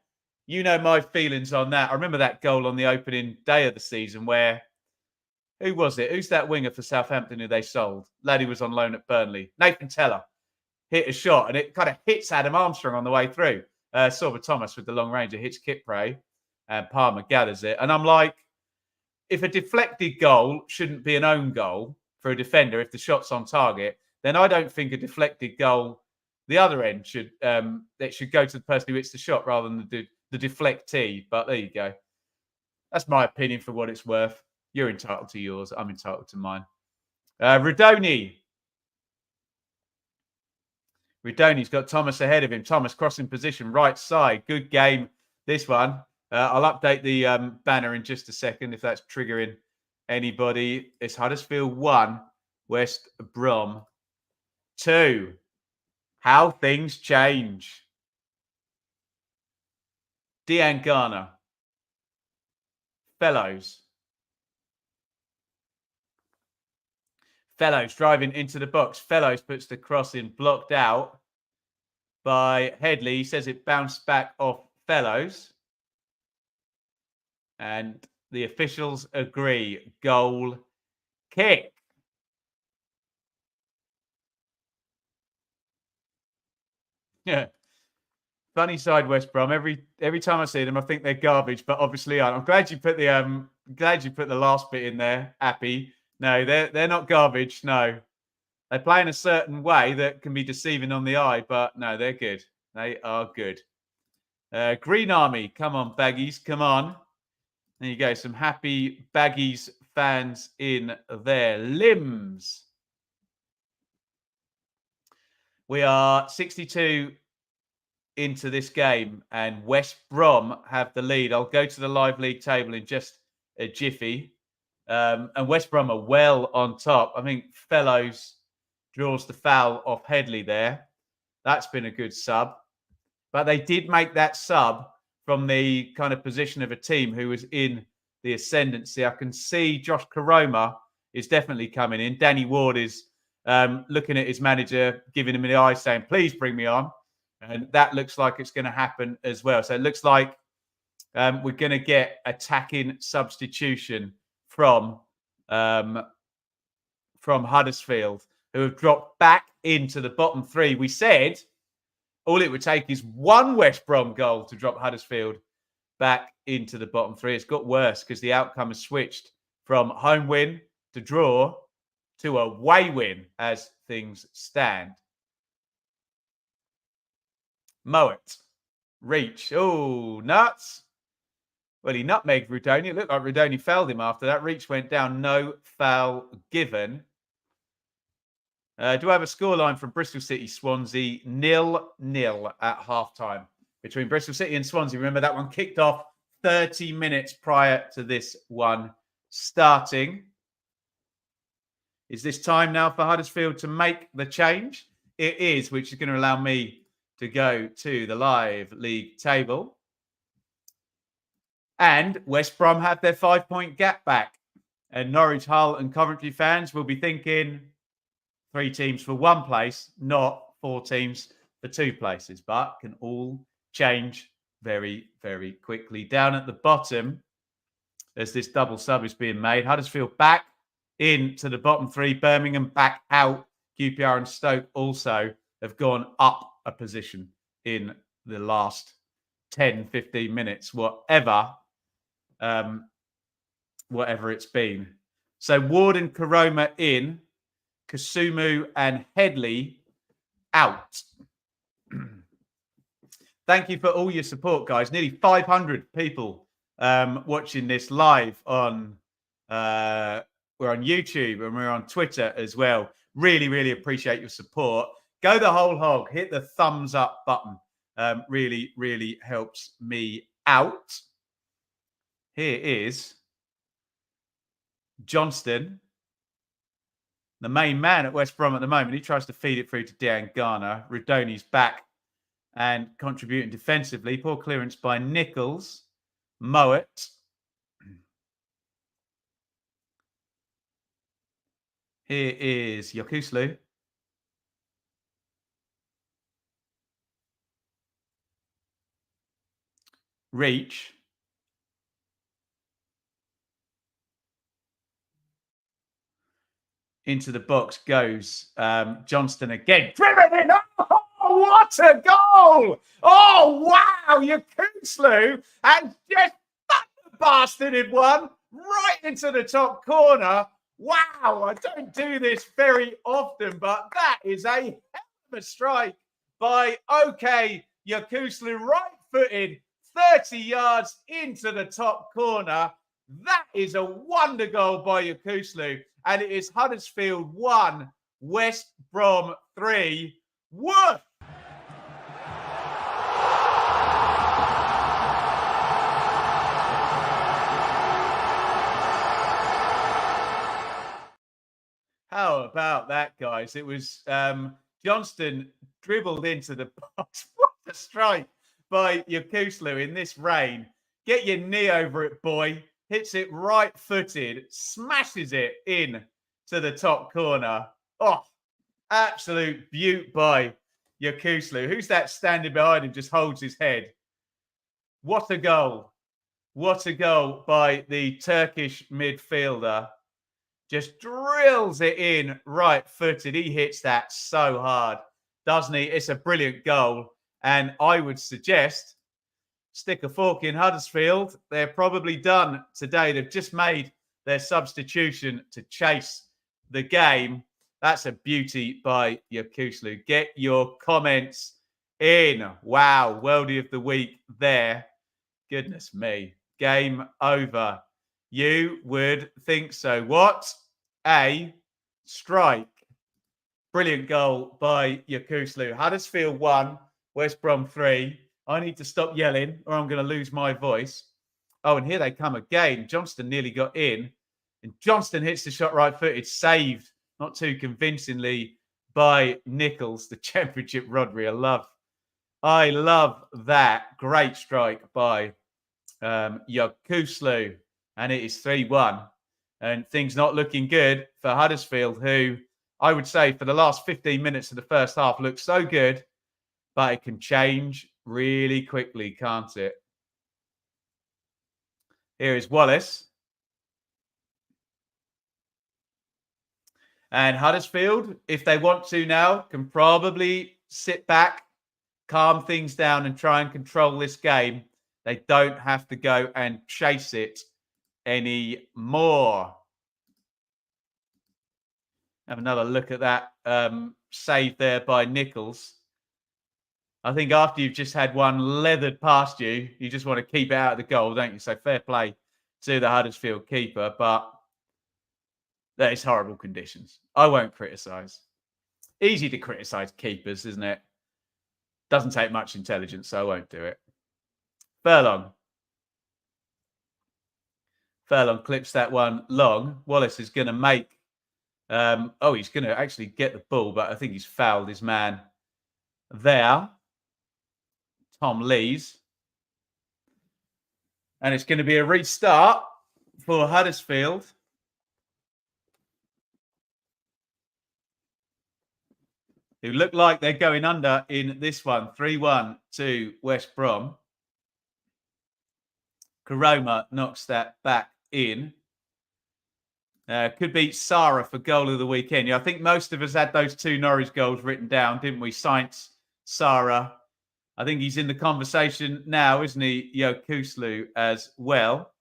you know my feelings on that. I remember that goal on the opening day of the season where, who was it? Who's that winger for Southampton who they sold? Lad who was on loan at Burnley. Nathan Teller hit a shot and it kind of hits Adam Armstrong on the way through. Silver Thomas with the long range, it hits Kipre and Palmer gathers it. And I'm like, if a deflected goal shouldn't be an own goal for a defender, if the shot's on target, then I don't think a deflected goal, the other end should it should go to the person who hits the shot rather than the deflectee. But there you go. That's my opinion for what it's worth. You're entitled to yours. I'm entitled to mine. Rodoni's got Thomas ahead of him. Thomas crossing position, right side. Good game, this one. I'll update the banner in just a second if that's triggering anybody. It's Huddersfield 1, West Brom 2. How things change. Diangana. Fellows driving into the box. Fellows puts the cross in, blocked out by Headley. He says it bounced back off Fellows. And the officials agree. Goal kick. Yeah. Funny side West Brom. Every time I see them, I think they're garbage, but obviously aren't. I'm glad you put the last bit in there, Appy. No, they're not garbage. No. They play in a certain way that can be deceiving on the eye, but no, they're good. They are good. Green Army. Come on, Baggies. Come on. There you go. Some happy Baggies fans in their limbs. We are 62 into this game and West Brom have the lead. I'll go to the live league table in just a jiffy. And West Brom are well on top. I think Fellows draws the foul off Headley there. That's been a good sub. But they did make that sub from the kind of position of a team who was in the ascendancy. I can see Josh Karoma is definitely coming in. Danny Ward is looking at his manager, giving him the eye, saying, please bring me on. And that looks like it's going to happen as well. So it looks like we're going to get attacking substitution from Huddersfield, who have dropped back into the bottom three. We said all it would take is one West Brom goal to drop Huddersfield back into the bottom three. It's got worse because the outcome has switched from home win to draw to away win as things stand. Moet. Reach. Oh, nuts. Well, he nutmegged Rudoni. It looked like Rudoni fouled him after that. Reach went down. No foul given. Do I have a scoreline from Bristol City, Swansea? 0-0 at halftime between Bristol City and Swansea. Remember, that one kicked off 30 minutes prior to this one starting. Is this time now for Huddersfield to make the change? It is, which is going to allow me to go to the live league table. And West Brom have their 5-point gap back. And Norwich, Hull and Coventry fans will be thinking 3 teams for 1 place, not 4 teams for 2 places, but can all change very, very quickly. Down at the bottom, as this double sub is being made, Huddersfield back into the bottom 3, Birmingham back out. QPR and Stoke also have gone up a position in the last 10, 15 minutes, whatever it's been. So Ward and Karoma in, Kasumu and Headley out. Thank you for all your support, guys. Nearly 500 people watching this live on we're on YouTube and we're on Twitter as well. Really, really appreciate your support. Go the whole hog. Hit the thumbs up button. Really, really helps me out. Here is Johnston, the main man at West Brom at the moment. He tries to feed it through to Dan Garner. Rudoni's back and contributing defensively. Poor clearance by Nichols. Moet. Here is Yokuslu. Reach. Into the box goes Johnston again. Driven in. Oh, what a goal! Oh, wow! Yokuslu and just bastarded one right into the top corner. Wow, I don't do this very often, but that is a hell of a strike by OK Yokuslu, right-footed, 30 yards into the top corner. That is a wonder goal by Yokuslu, and it is Huddersfield 1, West Brom 3. Woof! How about that, guys? It was Johnston dribbled into the box. What a strike by Yokuslu in this rain. Get your knee over it, boy. Hits it right-footed, smashes it in to the top corner. Oh, absolute beaut by Yokuslu. Who's that standing behind him, just holds his head? What a goal. What a goal by the Turkish midfielder. Just drills it in right-footed. He hits that so hard, doesn't he? It's a brilliant goal. And I would suggest stick a fork in Huddersfield. They're probably done today. They've just made their substitution to chase the game. That's a beauty by Yokuslu. Get your comments in. Wow, Worldie of the Week there. Goodness me. Game over. You would think so. What a strike. Brilliant goal by Yokuslu. Huddersfield 1, West Brom 3. I need to stop yelling or I'm going to lose my voice. Oh, and here they come again. Johnston nearly got in. And Johnston hits the shot right-footed. Saved, not too convincingly, by Nichols, the Championship Rodri. I love that. Great strike by Yokuslu. And it is 3-1. And things not looking good for Huddersfield, who I would say, for the last 15 minutes of the first half, looks so good, but it can change really quickly, can't it? Here is Wallace. And Huddersfield, if they want to now, can probably sit back, calm things down and try and control this game. They don't have to go and chase it anymore. Have another look at that save there by Nichols. I think after you've just had one leathered past you, you just want to keep it out of the goal, don't you? So fair play to the Huddersfield keeper, but that is horrible conditions. I won't criticise. Easy to criticise keepers, isn't it? Doesn't take much intelligence, so I won't do it. Furlong. Furlong clips that one long. Wallace is going to make... he's going to actually get the ball, but I think he's fouled his man there. Tom Lees. And it's going to be a restart for Huddersfield. Who look like they're going under in this one. 3-1 to West Brom. Karoma knocks that back in. Could be Sarah for goal of the weekend. Yeah, I think most of us had those 2 Norwich goals written down, didn't we? Sainz, Sarah. I think he's in the conversation now, isn't he? Yokuslu as well.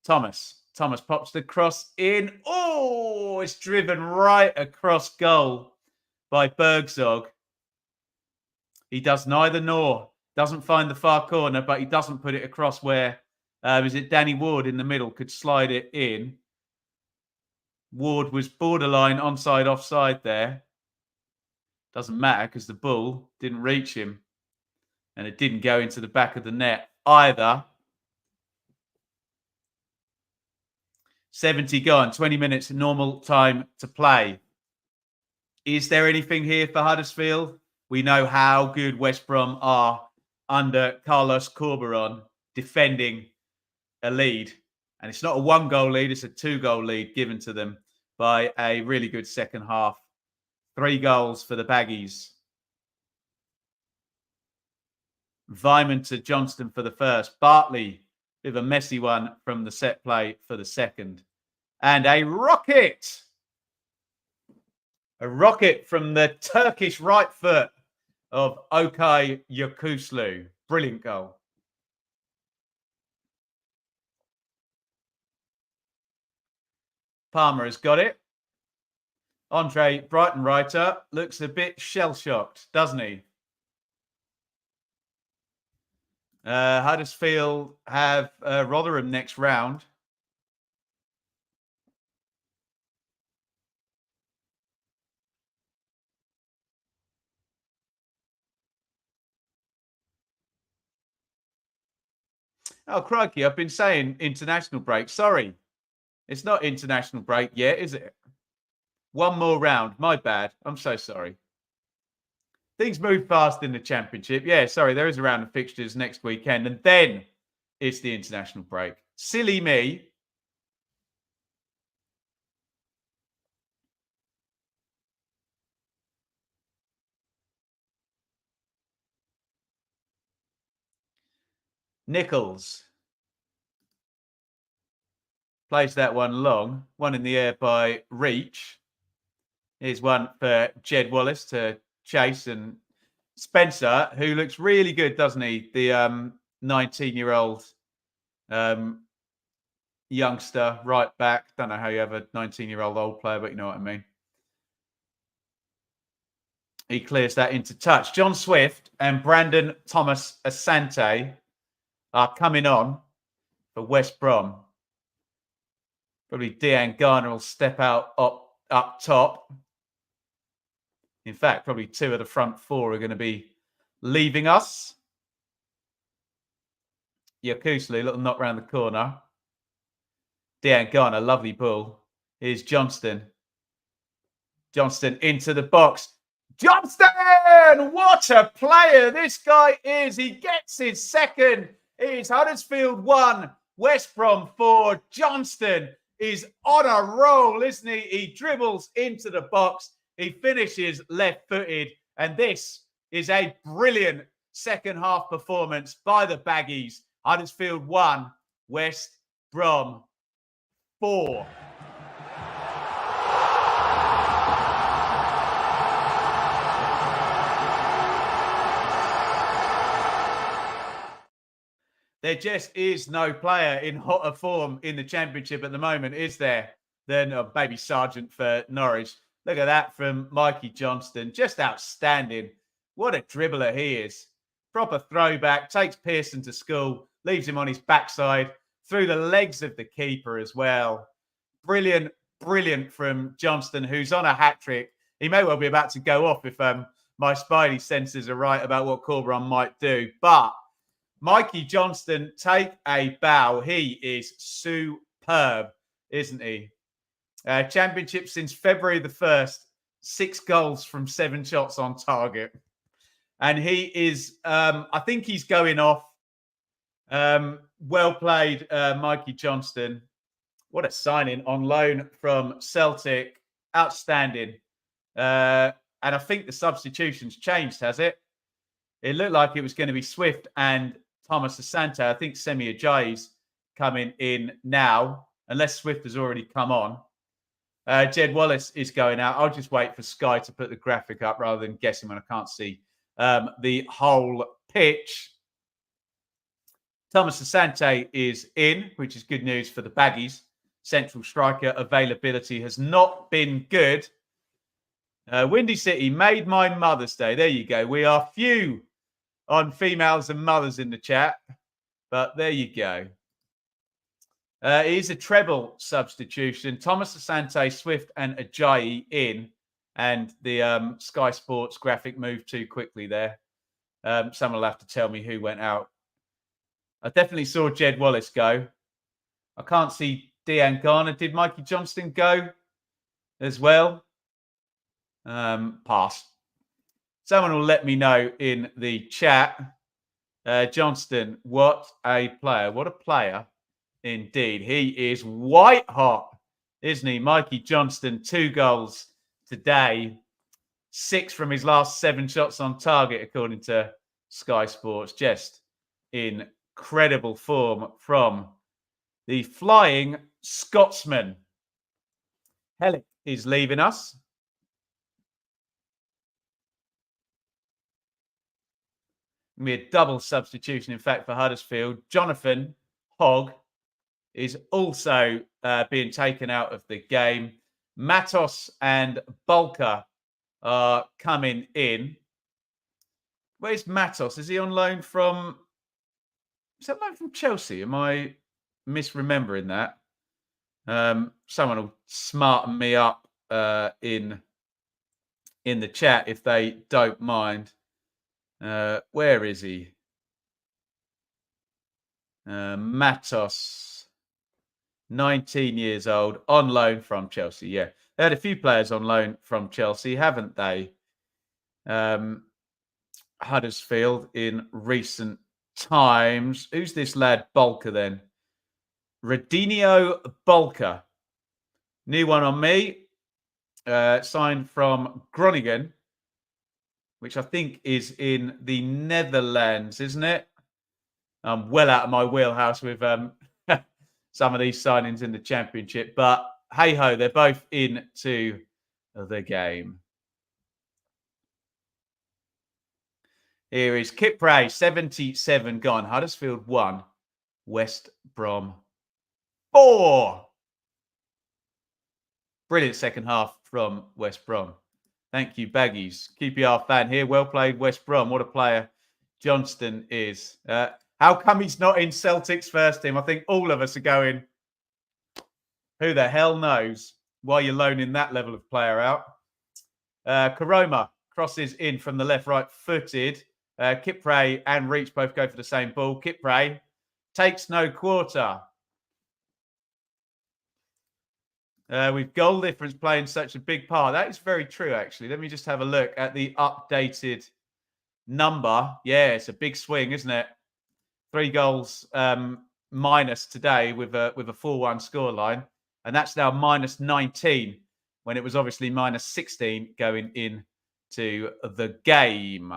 Thomas pops the cross in. Oh, it's driven right across goal by Bergzog. He does neither nor. Doesn't find the far corner, but he doesn't put it across where, is it Danny Ward in the middle, could slide it in. Ward was borderline onside, offside there. Doesn't matter because the ball didn't reach him. And it didn't go into the back of the net either. 70 gone, 20 minutes normal time to play. Is there anything here for Huddersfield? We know how good West Brom are under Carlos Corberon defending a lead. And it's not a 1-goal lead, it's a 2-goal lead given to them by a really good second half. 3 goals for the Baggies. Vyman to Johnston for the first. Bartley with a messy one from the set play for the second. And a rocket. A rocket from the Turkish right foot of Okay Yokuslu. Brilliant goal. Palmer has got it. Andre Brighton writer looks a bit shell-shocked, doesn't he? Huddersfield have Rotherham next round. Oh, crikey, I've been saying international break. Sorry, it's not international break yet, is it? One more round. My bad. I'm so sorry. Things move fast in the Championship. Yeah, sorry, there is a round of fixtures next weekend, and then it's the international break. Silly me. Nichols plays that one long. One in the air by Reach. Here's one for Jed Wallace to chase, and Spencer, who looks really good, doesn't he? The 19-year-old youngster, right back. Don't know how you have a 19-year-old old player, but you know what I mean. He clears that into touch. John Swift and Brandon Thomas Asante are coming on for West Brom. Probably Dean Garner will step out up top. In fact, probably 2 of the front 4 are going to be leaving us. Yokuslu, little knock round the corner. Dean Garner, lovely ball. Here's Johnston. Johnston into the box. Johnston! What a player this guy is. He gets his second. It's Huddersfield 1, West Brom 4. Johnston is on a roll, isn't he? He dribbles into the box. He finishes left-footed. And this is a brilliant second half performance by the Baggies. Huddersfield 1, West Brom 4. There just is no player in hotter form in the Championship at the moment, is there? Than maybe Sargent for Norwich. Look at that from Mikey Johnston. Just outstanding. What a dribbler he is. Proper throwback. Takes Pearson to school. Leaves him on his backside. Through the legs of the keeper as well. Brilliant, brilliant from Johnston, who's on a hat-trick. He may well be about to go off if my spidey senses are right about what Corberon might do. But Mikey Johnston, take a bow. He is superb, isn't he? Championship since February the 1st. 6 goals from 7 shots on target. And he is, I think he's going off. Well played, Mikey Johnston. What a signing on loan from Celtic. Outstanding. And I think the substitution's changed, has it? It looked like it was going to be Swift and Thomas Asante. I think Semi Ajayi's coming in now, unless Swift has already come on. Jed Wallace is going out. I'll just wait for Sky to put the graphic up rather than guessing when I can't see the whole pitch. Thomas Asante is in, which is good news for the Baggies. Central striker availability has not been good. Windy City made my Mother's Day. There you go. We are few on females and mothers in the chat, but there you go. It is a treble substitution. Thomas Asante, Swift and Ajayi in, and the Sky Sports graphic moved too quickly there. Someone will have to tell me who went out. I definitely saw Jed Wallace go. I can't see Dean Garner. Did Mikey Johnston go as well? Pass. Someone will let me know in the chat. Johnston, what a player. What a player indeed. He is white hot, isn't he? Mikey Johnston, 2 goals today. 6 from his last 7 shots on target, according to Sky Sports. Just incredible form from the Flying Scotsman. Hellick is leaving us. Be a double substitution, in fact, for Huddersfield. Jonathan Hogg is also being taken out of the game. Matos and Bulker are coming in. Where's Matos? Is he on loan from... Is that loan from Chelsea? Am I misremembering that? Someone will smarten me up in the chat if they don't mind. Where is he? Matos, 19 years old, on loan from Chelsea. Yeah, they had a few players on loan from Chelsea, haven't they? Huddersfield in recent times. Who's this lad Bulker then? Radinho Bulker. New one on me. Signed from Groningen, which I think is in the Netherlands, isn't it? I'm well out of my wheelhouse with some of these signings in the Championship. But hey-ho, they're both into the game. Here is Kipre, 77 gone. Huddersfield 1, West Brom 4. Brilliant second half from West Brom. Thank you, Baggies. QPR fan here. Well played, West Brom. What a player Johnston is. How come he's not in Celtic's first team? I think all of us are going, who the hell knows why you're loaning that level of player out. Karoma crosses in from the left, right footed. Kipre and Reach both go for the same ball. Kipre takes no quarter. With goal difference playing such a big part. That is very true, actually. Let me just have a look at the updated number. Yeah, it's a big swing, isn't it? 3 goals minus today with a 4-1 scoreline. And that's now minus 19 when it was obviously minus 16 going into the game.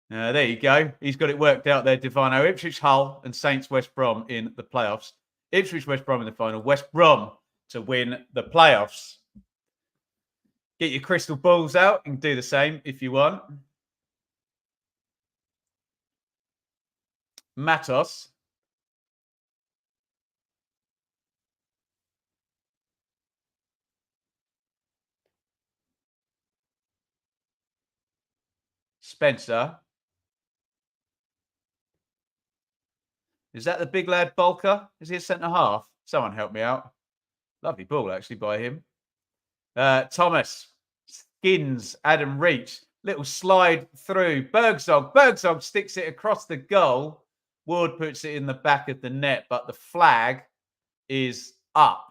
There you go. He's got it worked out there, Divino. Ipswich, Hull and Saints West Brom in the playoffs. Ipswich, West Brom in the final. West Brom to win the playoffs. Get your crystal balls out. You can do the same if you want. Matos. Spencer. Is that the big lad Bolker? Is he a centre half? Someone help me out. Lovely ball, actually, by him. Thomas. Skins. Adam Reach. Little slide through. Bergzog. Bergzog sticks it across the goal. Ward puts it in the back of the net, but the flag is up.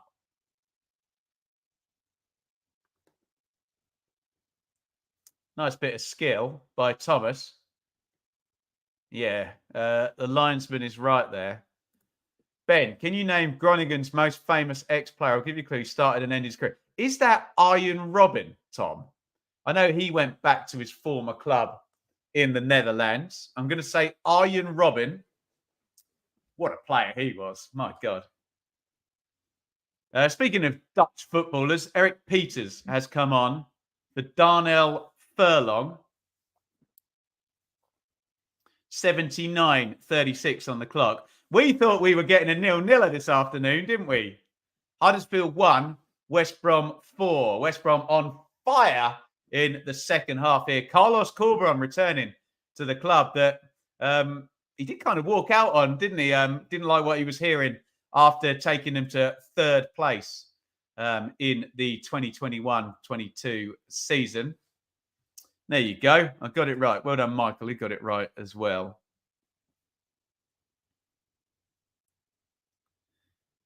Nice bit of skill by Thomas. Yeah, the linesman is right there. Ben, can you name Groningen's most famous ex-player? I'll give you a clue. He started and ended his career. Is that Arjen Robben, Tom? I know he went back to his former club in the Netherlands. I'm going to say Arjen Robben. What a player he was. My God. Speaking of Dutch footballers, Eric Peters has come on for Darnell Furlong. 79-36 on the clock. We thought we were getting a 0-0 this afternoon, didn't we? Huddersfield 1, West Brom 4. West Brom on fire in the second half here. Carlos Corberan returning to the club that he did kind of walk out on, didn't he? Didn't like what he was hearing after taking them to third place in the 2021-22 season. There you go. I got it right. Well done, Michael. He got it right as well.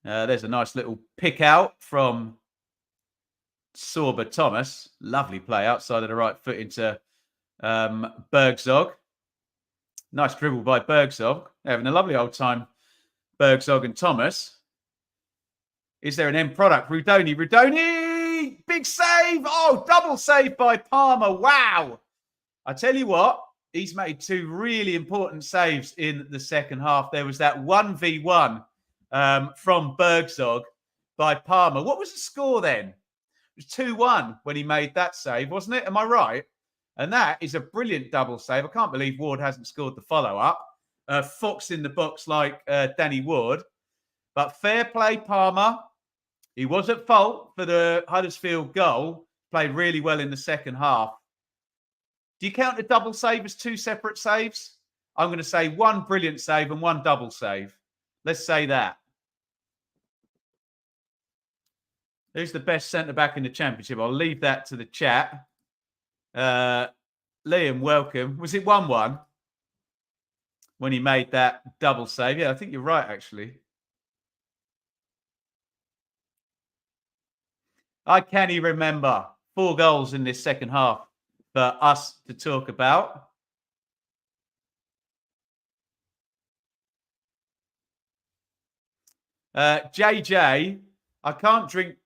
There's a nice little pick out from Sorba Thomas. Lovely play outside of the right foot into Bergzog. Nice dribble by Bergzog. They're having a lovely old time, Bergzog and Thomas. Is there an end product? Rudoni. Rudoni! Big save! Oh, double save by Palmer. Wow! I tell you what, he's made two really important saves in the second half. There was that 1v1 from Bergzog by Palmer. What was the score then? It was 2-1 when he made that save, wasn't it? Am I right? And that is a brilliant double save. I can't believe Ward hasn't scored the follow-up. Fox in the box like Danny Ward. But fair play, Palmer. He was at fault for the Huddersfield goal. Played really well in the second half. Do you count the double save as two separate saves? I'm going to say one brilliant save and one double save. Let's say that. Who's the best centre-back in the Championship? I'll leave that to the chat. Liam, welcome. Was it 1-1 when he made that double save? Yeah, I think you're right, actually. I can't even remember 4 goals in this second half for us to talk about. JJ, I can't drink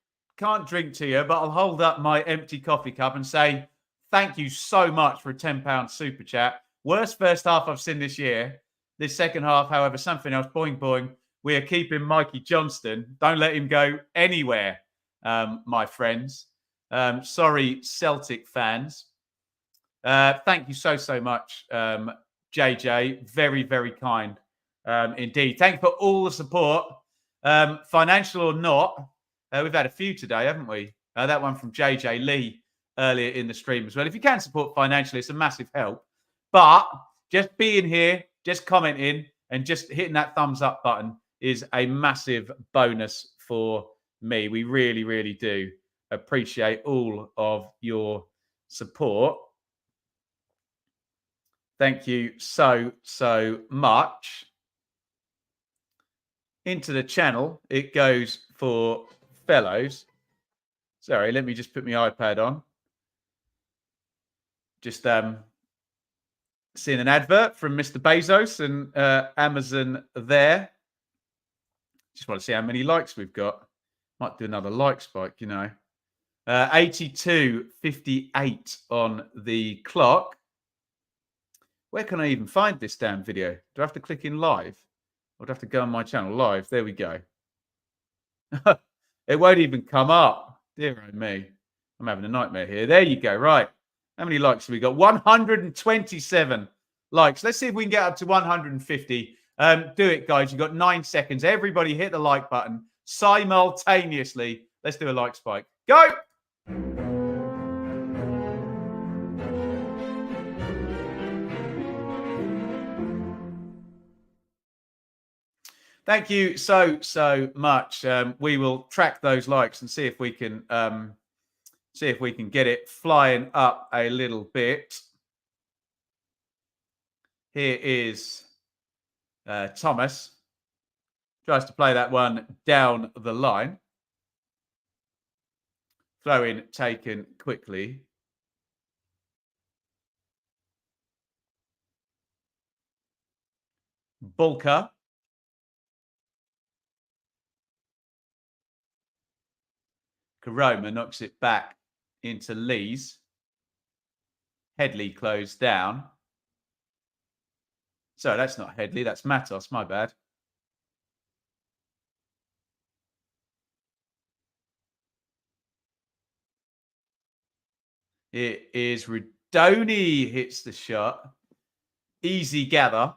to you, but I'll hold up my empty coffee cup and say thank you so much for a £10 super chat. Worst first half I've seen this year. This second half, however, something else. Boing, boing. We are keeping Mikey Johnston. Don't let him go anywhere, my friends. Sorry, Celtic fans. Thank you so much, JJ. Very, very kind indeed. Thank you for all the support. Financial or not, we've had a few today, haven't we? That one from JJ Lee earlier in the stream as well. If you can support financially, it's a massive help. But just being here, just commenting, and just hitting that thumbs up button is a massive bonus for me. We really, really do appreciate all of your support. Thank you so much. Into the channel, it goes for fellows. Sorry, let me just put my iPad on. Just seeing an advert from Mr. Bezos and Amazon there. Just want to see how many likes we've got. Might do another like spike, 82:58 on the clock. Where can I even find this damn video? Do I have to click in live? Or do I have to go on my channel live? There we go. It won't even come up. Dear oh me. I'm having a nightmare here. There you go. Right. How many likes have we got? 127 likes. Let's see if we can get up to 150. Do it, guys. You've got 9 seconds. Everybody hit the like button simultaneously. Let's do a like spike. Go! Thank you so much. We will track those likes and see if we can get it flying up a little bit. Here is Thomas. Tries to play that one down the line. Throw in taken quickly. Bulka. Karoma knocks it back into Lees. Headley closed down. So that's not Headley, that's Matos, my bad. It is Redoni hits the shot. Easy gather.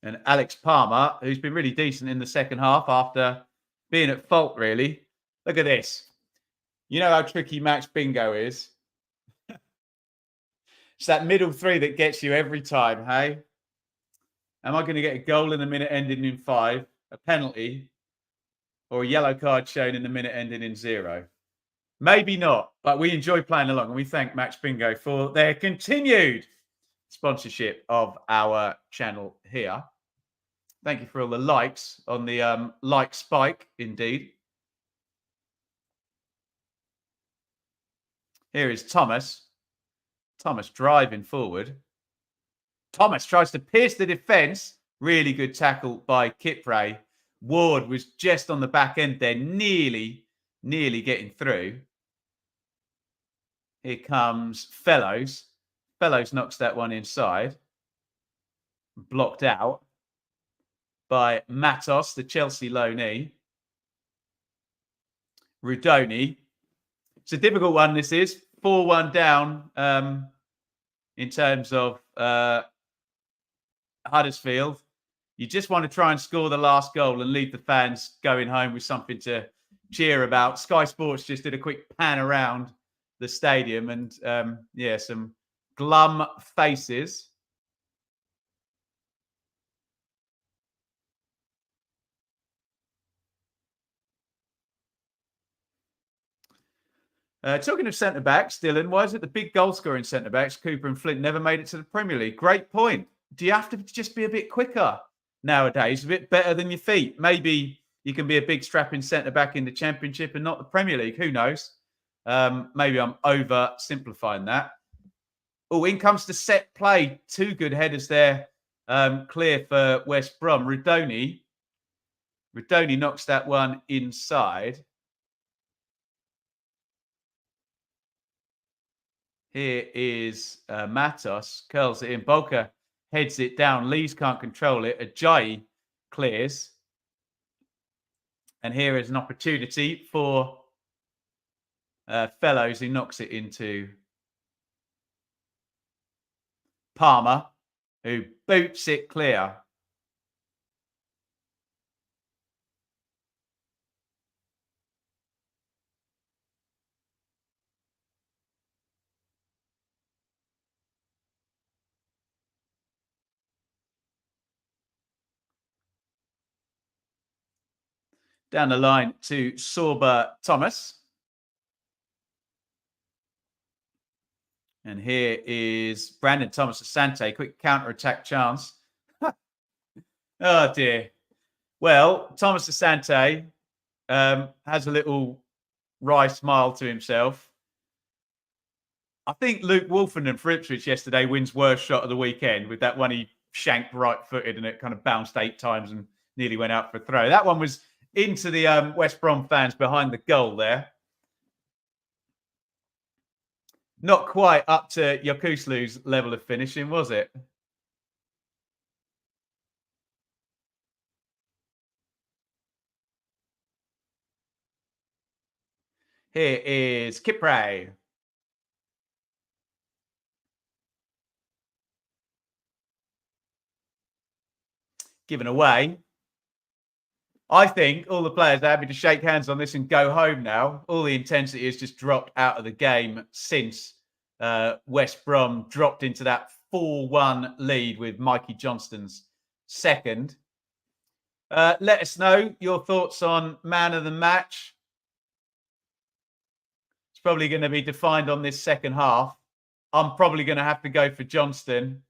And Alex Palmer, who's been really decent in the second half after being at fault, really. Look at this. You know how tricky match bingo is? It's that middle three that gets you every time, hey? Am I going to get a goal in the minute ending in 5, a penalty, or a yellow card shown in the minute ending in 0? Maybe not, but we enjoy playing along, and we thank Match Bingo for their continued sponsorship of our channel here. Thank you for all the likes on the like spike, indeed. Here is Thomas. Thomas driving forward. Thomas tries to pierce the defence. Really good tackle by Kipre. Ward was just on the back end there, nearly getting through. Here comes Fellows. Fellows knocks that one inside. Blocked out by Matos, the Chelsea loanee. Rudoni. It's a difficult one, this is. 4-1 down in terms of Huddersfield. You just want to try and score the last goal and leave the fans going home with something to cheer about. Sky Sports just did a quick pan around the stadium and, yeah, some glum faces. Talking of centre-backs, Dylan, why is it the big goal-scoring centre-backs, Cooper and Flint, never made it to the Premier League? Great point. Do you have to just be a bit quicker nowadays, a bit better than your feet? Maybe you can be a big strapping centre-back in the Championship and not the Premier League. Who knows? Maybe I'm oversimplifying that. Oh, in comes the set play. 2 good headers there. Clear for West Brom. Rudoni knocks that one inside. Here is Matos, curls it in. Bolka heads it down. Lees can't control it. Ajayi clears. And here is an opportunity for Fellows, who knocks it into Palmer, who boots it clear. Down the line to Sorba Thomas. And here is Brandon Thomas Asante. Quick counter-attack chance. Oh, dear. Well, Thomas Asante has a little wry smile to himself. I think Luke Wolfenden for Ipswich yesterday wins worst shot of the weekend with that one he shanked right-footed and it kind of bounced 8 times and nearly went out for a throw. That one was into the West Brom fans behind the goal there. Not quite up to Yokuslu's level of finishing, was it? Here is Kipre. Given away. I think all the players are happy to shake hands on this and go home now. All the intensity has just dropped out of the game since West Brom dropped into that 4-1 lead with Mikey Johnston's second. Let us know your thoughts on man of the match. It's probably going to be defined on this second half. I'm probably going to have to go for Johnston.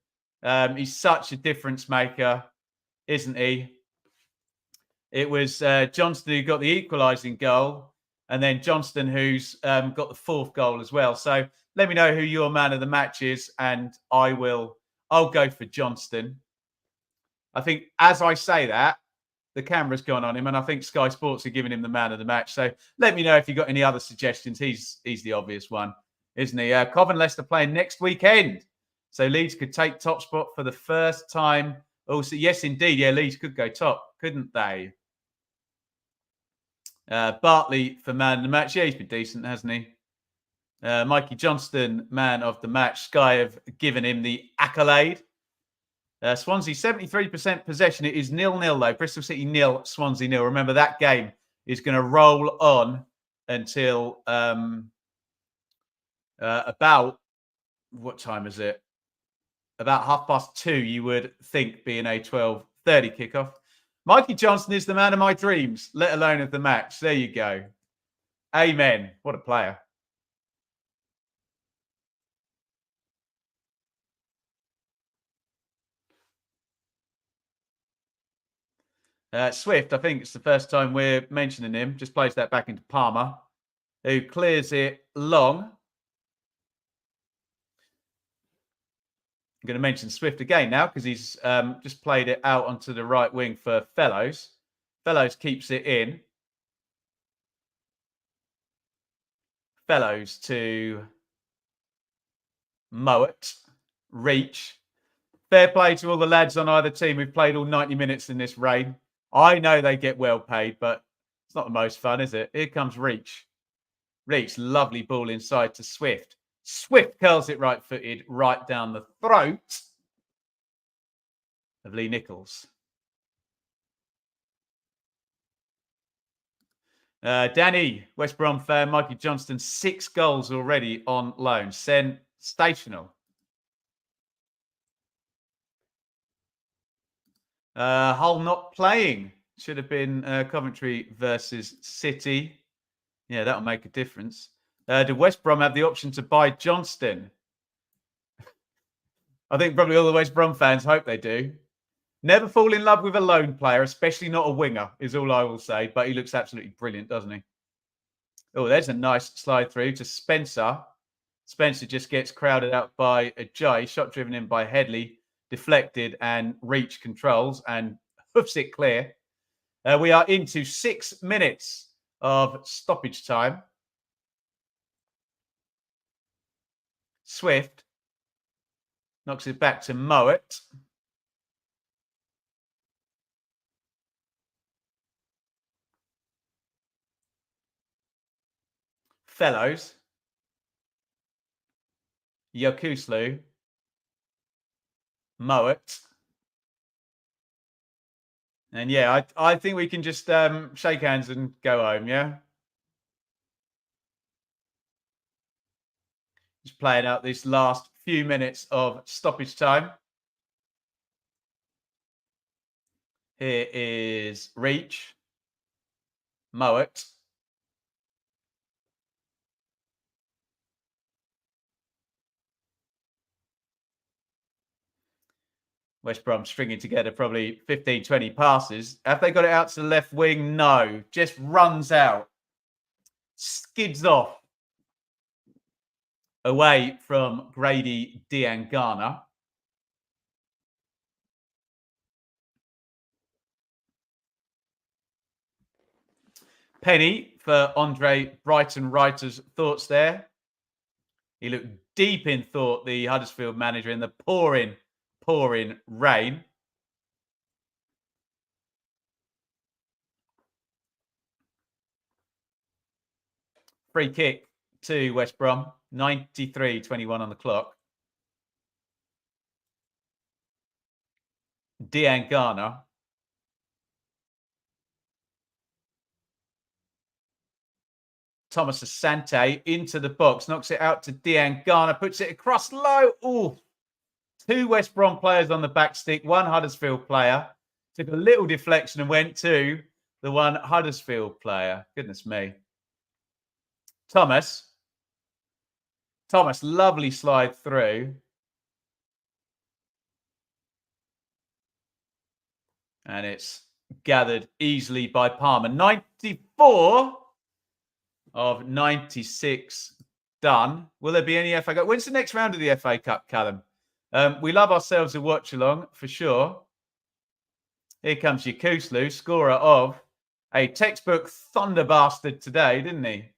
He's such a difference maker, isn't he? It was Johnston who got the equalising goal, and then Johnston who's got the 4th goal as well. So let me know who your man of the match is, and I'll go for Johnston. I think as I say that, the camera's gone on him, and I think Sky Sports are giving him the man of the match. So let me know if you've got any other suggestions. He's the obvious one, isn't he? Cov and Leicester playing next weekend. So Leeds could take top spot for the first time. Also, yes, indeed. Yeah, Leeds could go top, couldn't they? Bartley for man of the match. Yeah, he's been decent, hasn't he? Mikey Johnston, man of the match. Sky have given him the accolade. Swansea, 73% possession. It is 0-0 though. Bristol City 0, Swansea 0. Remember, that game is going to roll on until about, what time is it? About 2:30, you would think, being a 12:30 kickoff. Mikey Johnston is the man of my dreams, let alone of the match. There you go. Amen. What a player. Swift, I think it's the first time we're mentioning him. Just plays that back into Palmer, who clears it long. I'm going to mention Swift again now because he's just played it out onto the right wing for Fellows. Fellows keeps it in. Fellows to Mowat. Reach. Fair play to all the lads on either team who've played all 90 minutes in this rain. I know they get well paid, but it's not the most fun, is it? Here comes Reach. Reach, lovely ball inside to Swift. Swift curls it right-footed right down the throat of Lee Nichols. Danny, West Brom fan, Mikey Johnston, 6 goals already on loan. Sensational. Hull not playing. Should have been Coventry versus City. Yeah, that'll make a difference. Did West Brom have the option to buy Johnston? I think probably all the West Brom fans hope they do. Never fall in love with a lone player, especially not a winger, is all I will say. But he looks absolutely brilliant, doesn't he? Oh, there's a nice slide through to Spencer. Spencer just gets crowded out by Ajay. Shot driven in by Headley. Deflected and Reach controls and hoofs it clear. We are into 6 minutes of stoppage time. Swift knocks it back to Mowat. Fellows. Yokuslu. Mowat. And yeah, I think we can just shake hands and go home, yeah? Just playing out this last few minutes of stoppage time. Here is Reach. Mowat. West Brom stringing together probably 15, 20 passes. Have they got it out to the left wing? No. Just runs out. Skids off. away from Grady Diangana. Penny for Andre Brighton Writer's thoughts there. He looked deep in thought, the Huddersfield manager, in the pouring rain. Free kick to West Brom. 93-21 on the clock. Diangana. Thomas Asante into the box, knocks it out to Diangana, puts it across low. Oh, 2 West Brom players on the back stick, 1 Huddersfield player. Took a little deflection and went to the 1 Huddersfield player. Goodness me. Thomas, lovely slide through. And it's gathered easily by Palmer. 94 of 96 done. Will there be any FA Cup? When's the next round of the FA Cup, Callum? We love ourselves a watch along for sure. Here comes Yakuslu, scorer of a textbook thunder bastard today, didn't he?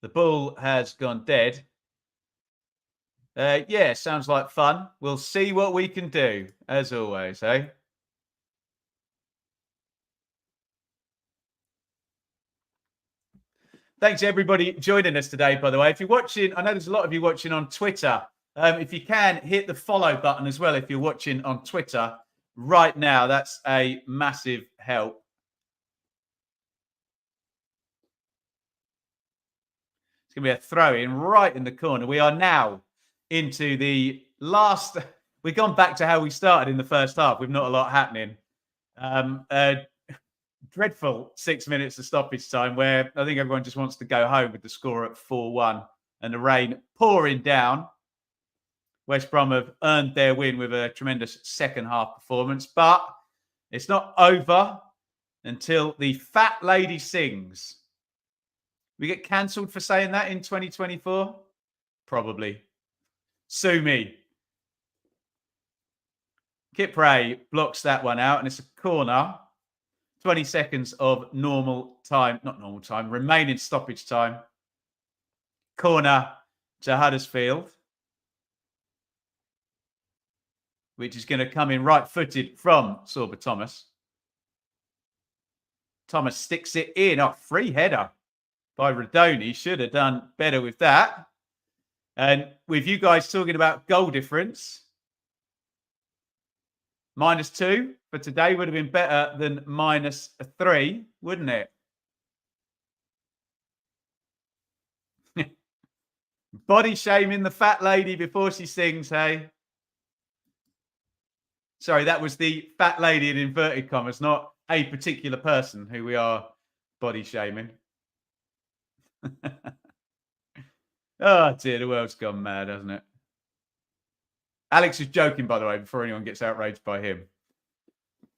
The ball has gone dead. Yeah, sounds like fun. We'll see what we can do, as always, eh? Thanks, everybody, joining us today, by the way. If you're watching, I know there's a lot of you watching on Twitter. If you can, hit the follow button as well if you're watching on Twitter right now. That's a massive help. It's going to be a throw-in right in the corner. We are now into the last... We've gone back to how we started in the first half with not a lot happening. Dreadful 6 minutes of stoppage time where I think everyone just wants to go home with the score at 4-1 and the rain pouring down. West Brom have earned their win with a tremendous second half performance, but it's not over until the fat lady sings. We get cancelled for saying that in 2024? Probably. Sue me. Kip Ray blocks that one out, and it's a corner. 20 seconds of remaining stoppage time. Corner to Huddersfield, which is going to come in right-footed from Sorba Thomas. Thomas sticks it in. Oh, free header by Radoni. Should have done better with that. And with you guys talking about goal difference, -2 for today would have been better than -3, wouldn't it? Body shaming the fat lady before she sings, hey? Sorry, that was the fat lady in inverted commas, not a particular person who we are body shaming. Oh, dear, the world's gone mad, hasn't it? Alex is joking, by the way, before anyone gets outraged by him.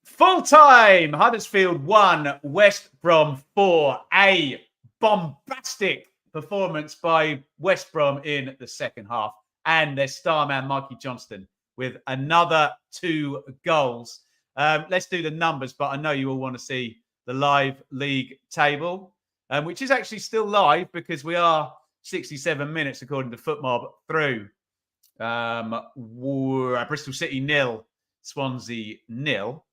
Full time, Huddersfield 1, West Brom 4. A bombastic performance by West Brom in the second half. And their star man, Mikey Johnston, with another 2 goals. Let's do the numbers, but I know you all want to see the live league table, which is actually still live because we are 67 minutes, according to FootMob, through. Bristol City 0, Swansea 0.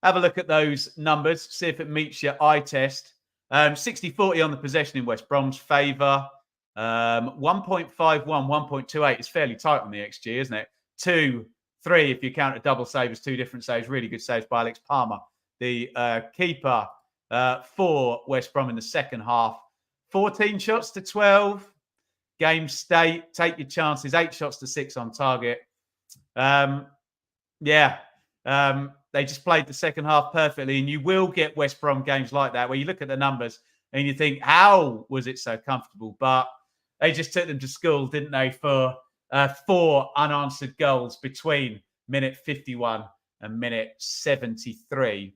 Have a look at those numbers, see if it meets your eye test. 60-40 on the possession in West Brom's favour. 1.51, 1.28 is fairly tight on the XG, isn't it? 2-3 if you count a double save as 2 different saves. Really good saves by Alex Palmer, the keeper for West Brom in the second half. 14 shots to 12. Game state, take your chances. 8 shots to 6 on target. They just played the second half perfectly, and you will get West Brom games like that where you look at the numbers and you think, how was it so comfortable? But they just took them to school, didn't they, for 4 unanswered goals between minute 51 and minute 73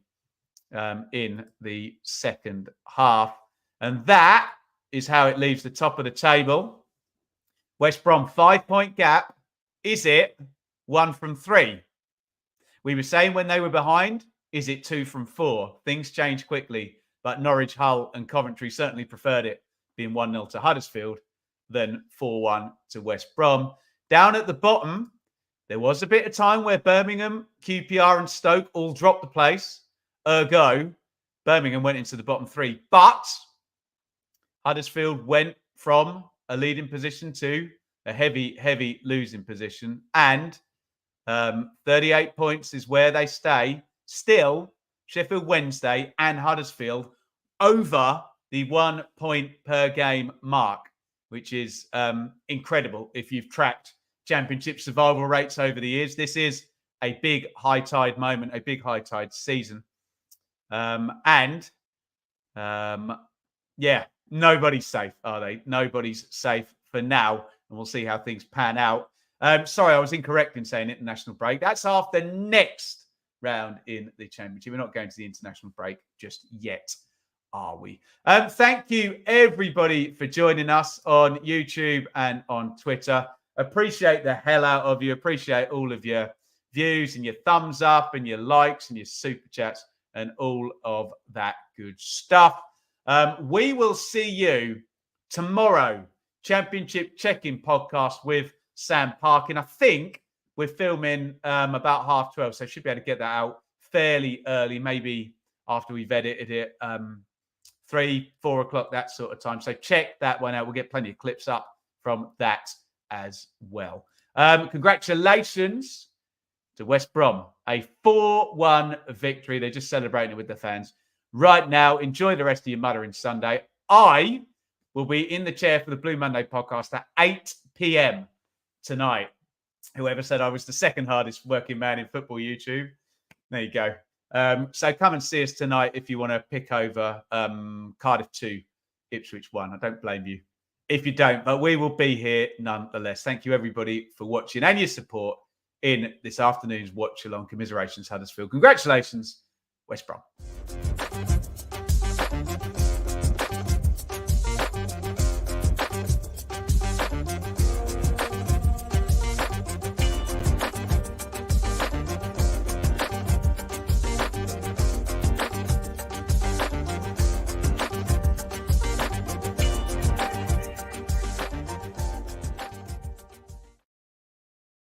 in the second half. And that is how it leaves the top of the table. West Brom, 5-point gap. Is it 1 from 3? We were saying when they were behind, is it 2 from 4? Things change quickly, but Norwich, Hull and Coventry certainly preferred it being 1-0 to Huddersfield than 4-1 to West Brom. Down at the bottom, there was a bit of time where Birmingham, QPR and Stoke all dropped the place. Ergo, Birmingham went into the bottom 3. But Huddersfield went from a leading position to a heavy losing position. And 38 points is where they stay. Still, Sheffield Wednesday and Huddersfield over the 1 point per game mark, which is incredible if you've tracked Championship survival rates over the years. This is a big high tide moment, a big high tide season. Nobody's safe, are they? Nobody's safe for now. And we'll see how things pan out. Sorry, I was incorrect in saying international break. That's after next round in the Championship. We're not going to the international break just yet, are we? Thank you, everybody, for joining us on YouTube and on Twitter. Appreciate the hell out of you. Appreciate all of your views and your thumbs up and your likes and your super chats and all of that good stuff. We will see you tomorrow. Championship check-in podcast with Sam Parkin. I think we're filming about 12:30, so I should be able to get that out fairly early, maybe after we've edited it, 3, 4 o'clock, that sort of time. So check that one out. We'll get plenty of clips up from that as well. Congratulations to West Brom. A 4-1 victory. They're just celebrating it with the fans right now. Enjoy the rest of your mothering Sunday. I will be in the chair for the Blue Monday podcast at 8 p.m. tonight. Whoever said I was the second hardest working man in football YouTube. There you go. So come and see us tonight if you want to pick over Cardiff 2, Ipswich 1. I don't blame you if you don't, but we will be here nonetheless. Thank you, everybody, for watching and your support in this afternoon's watch-along. Commiserations, Huddersfield. Congratulations, West Brom.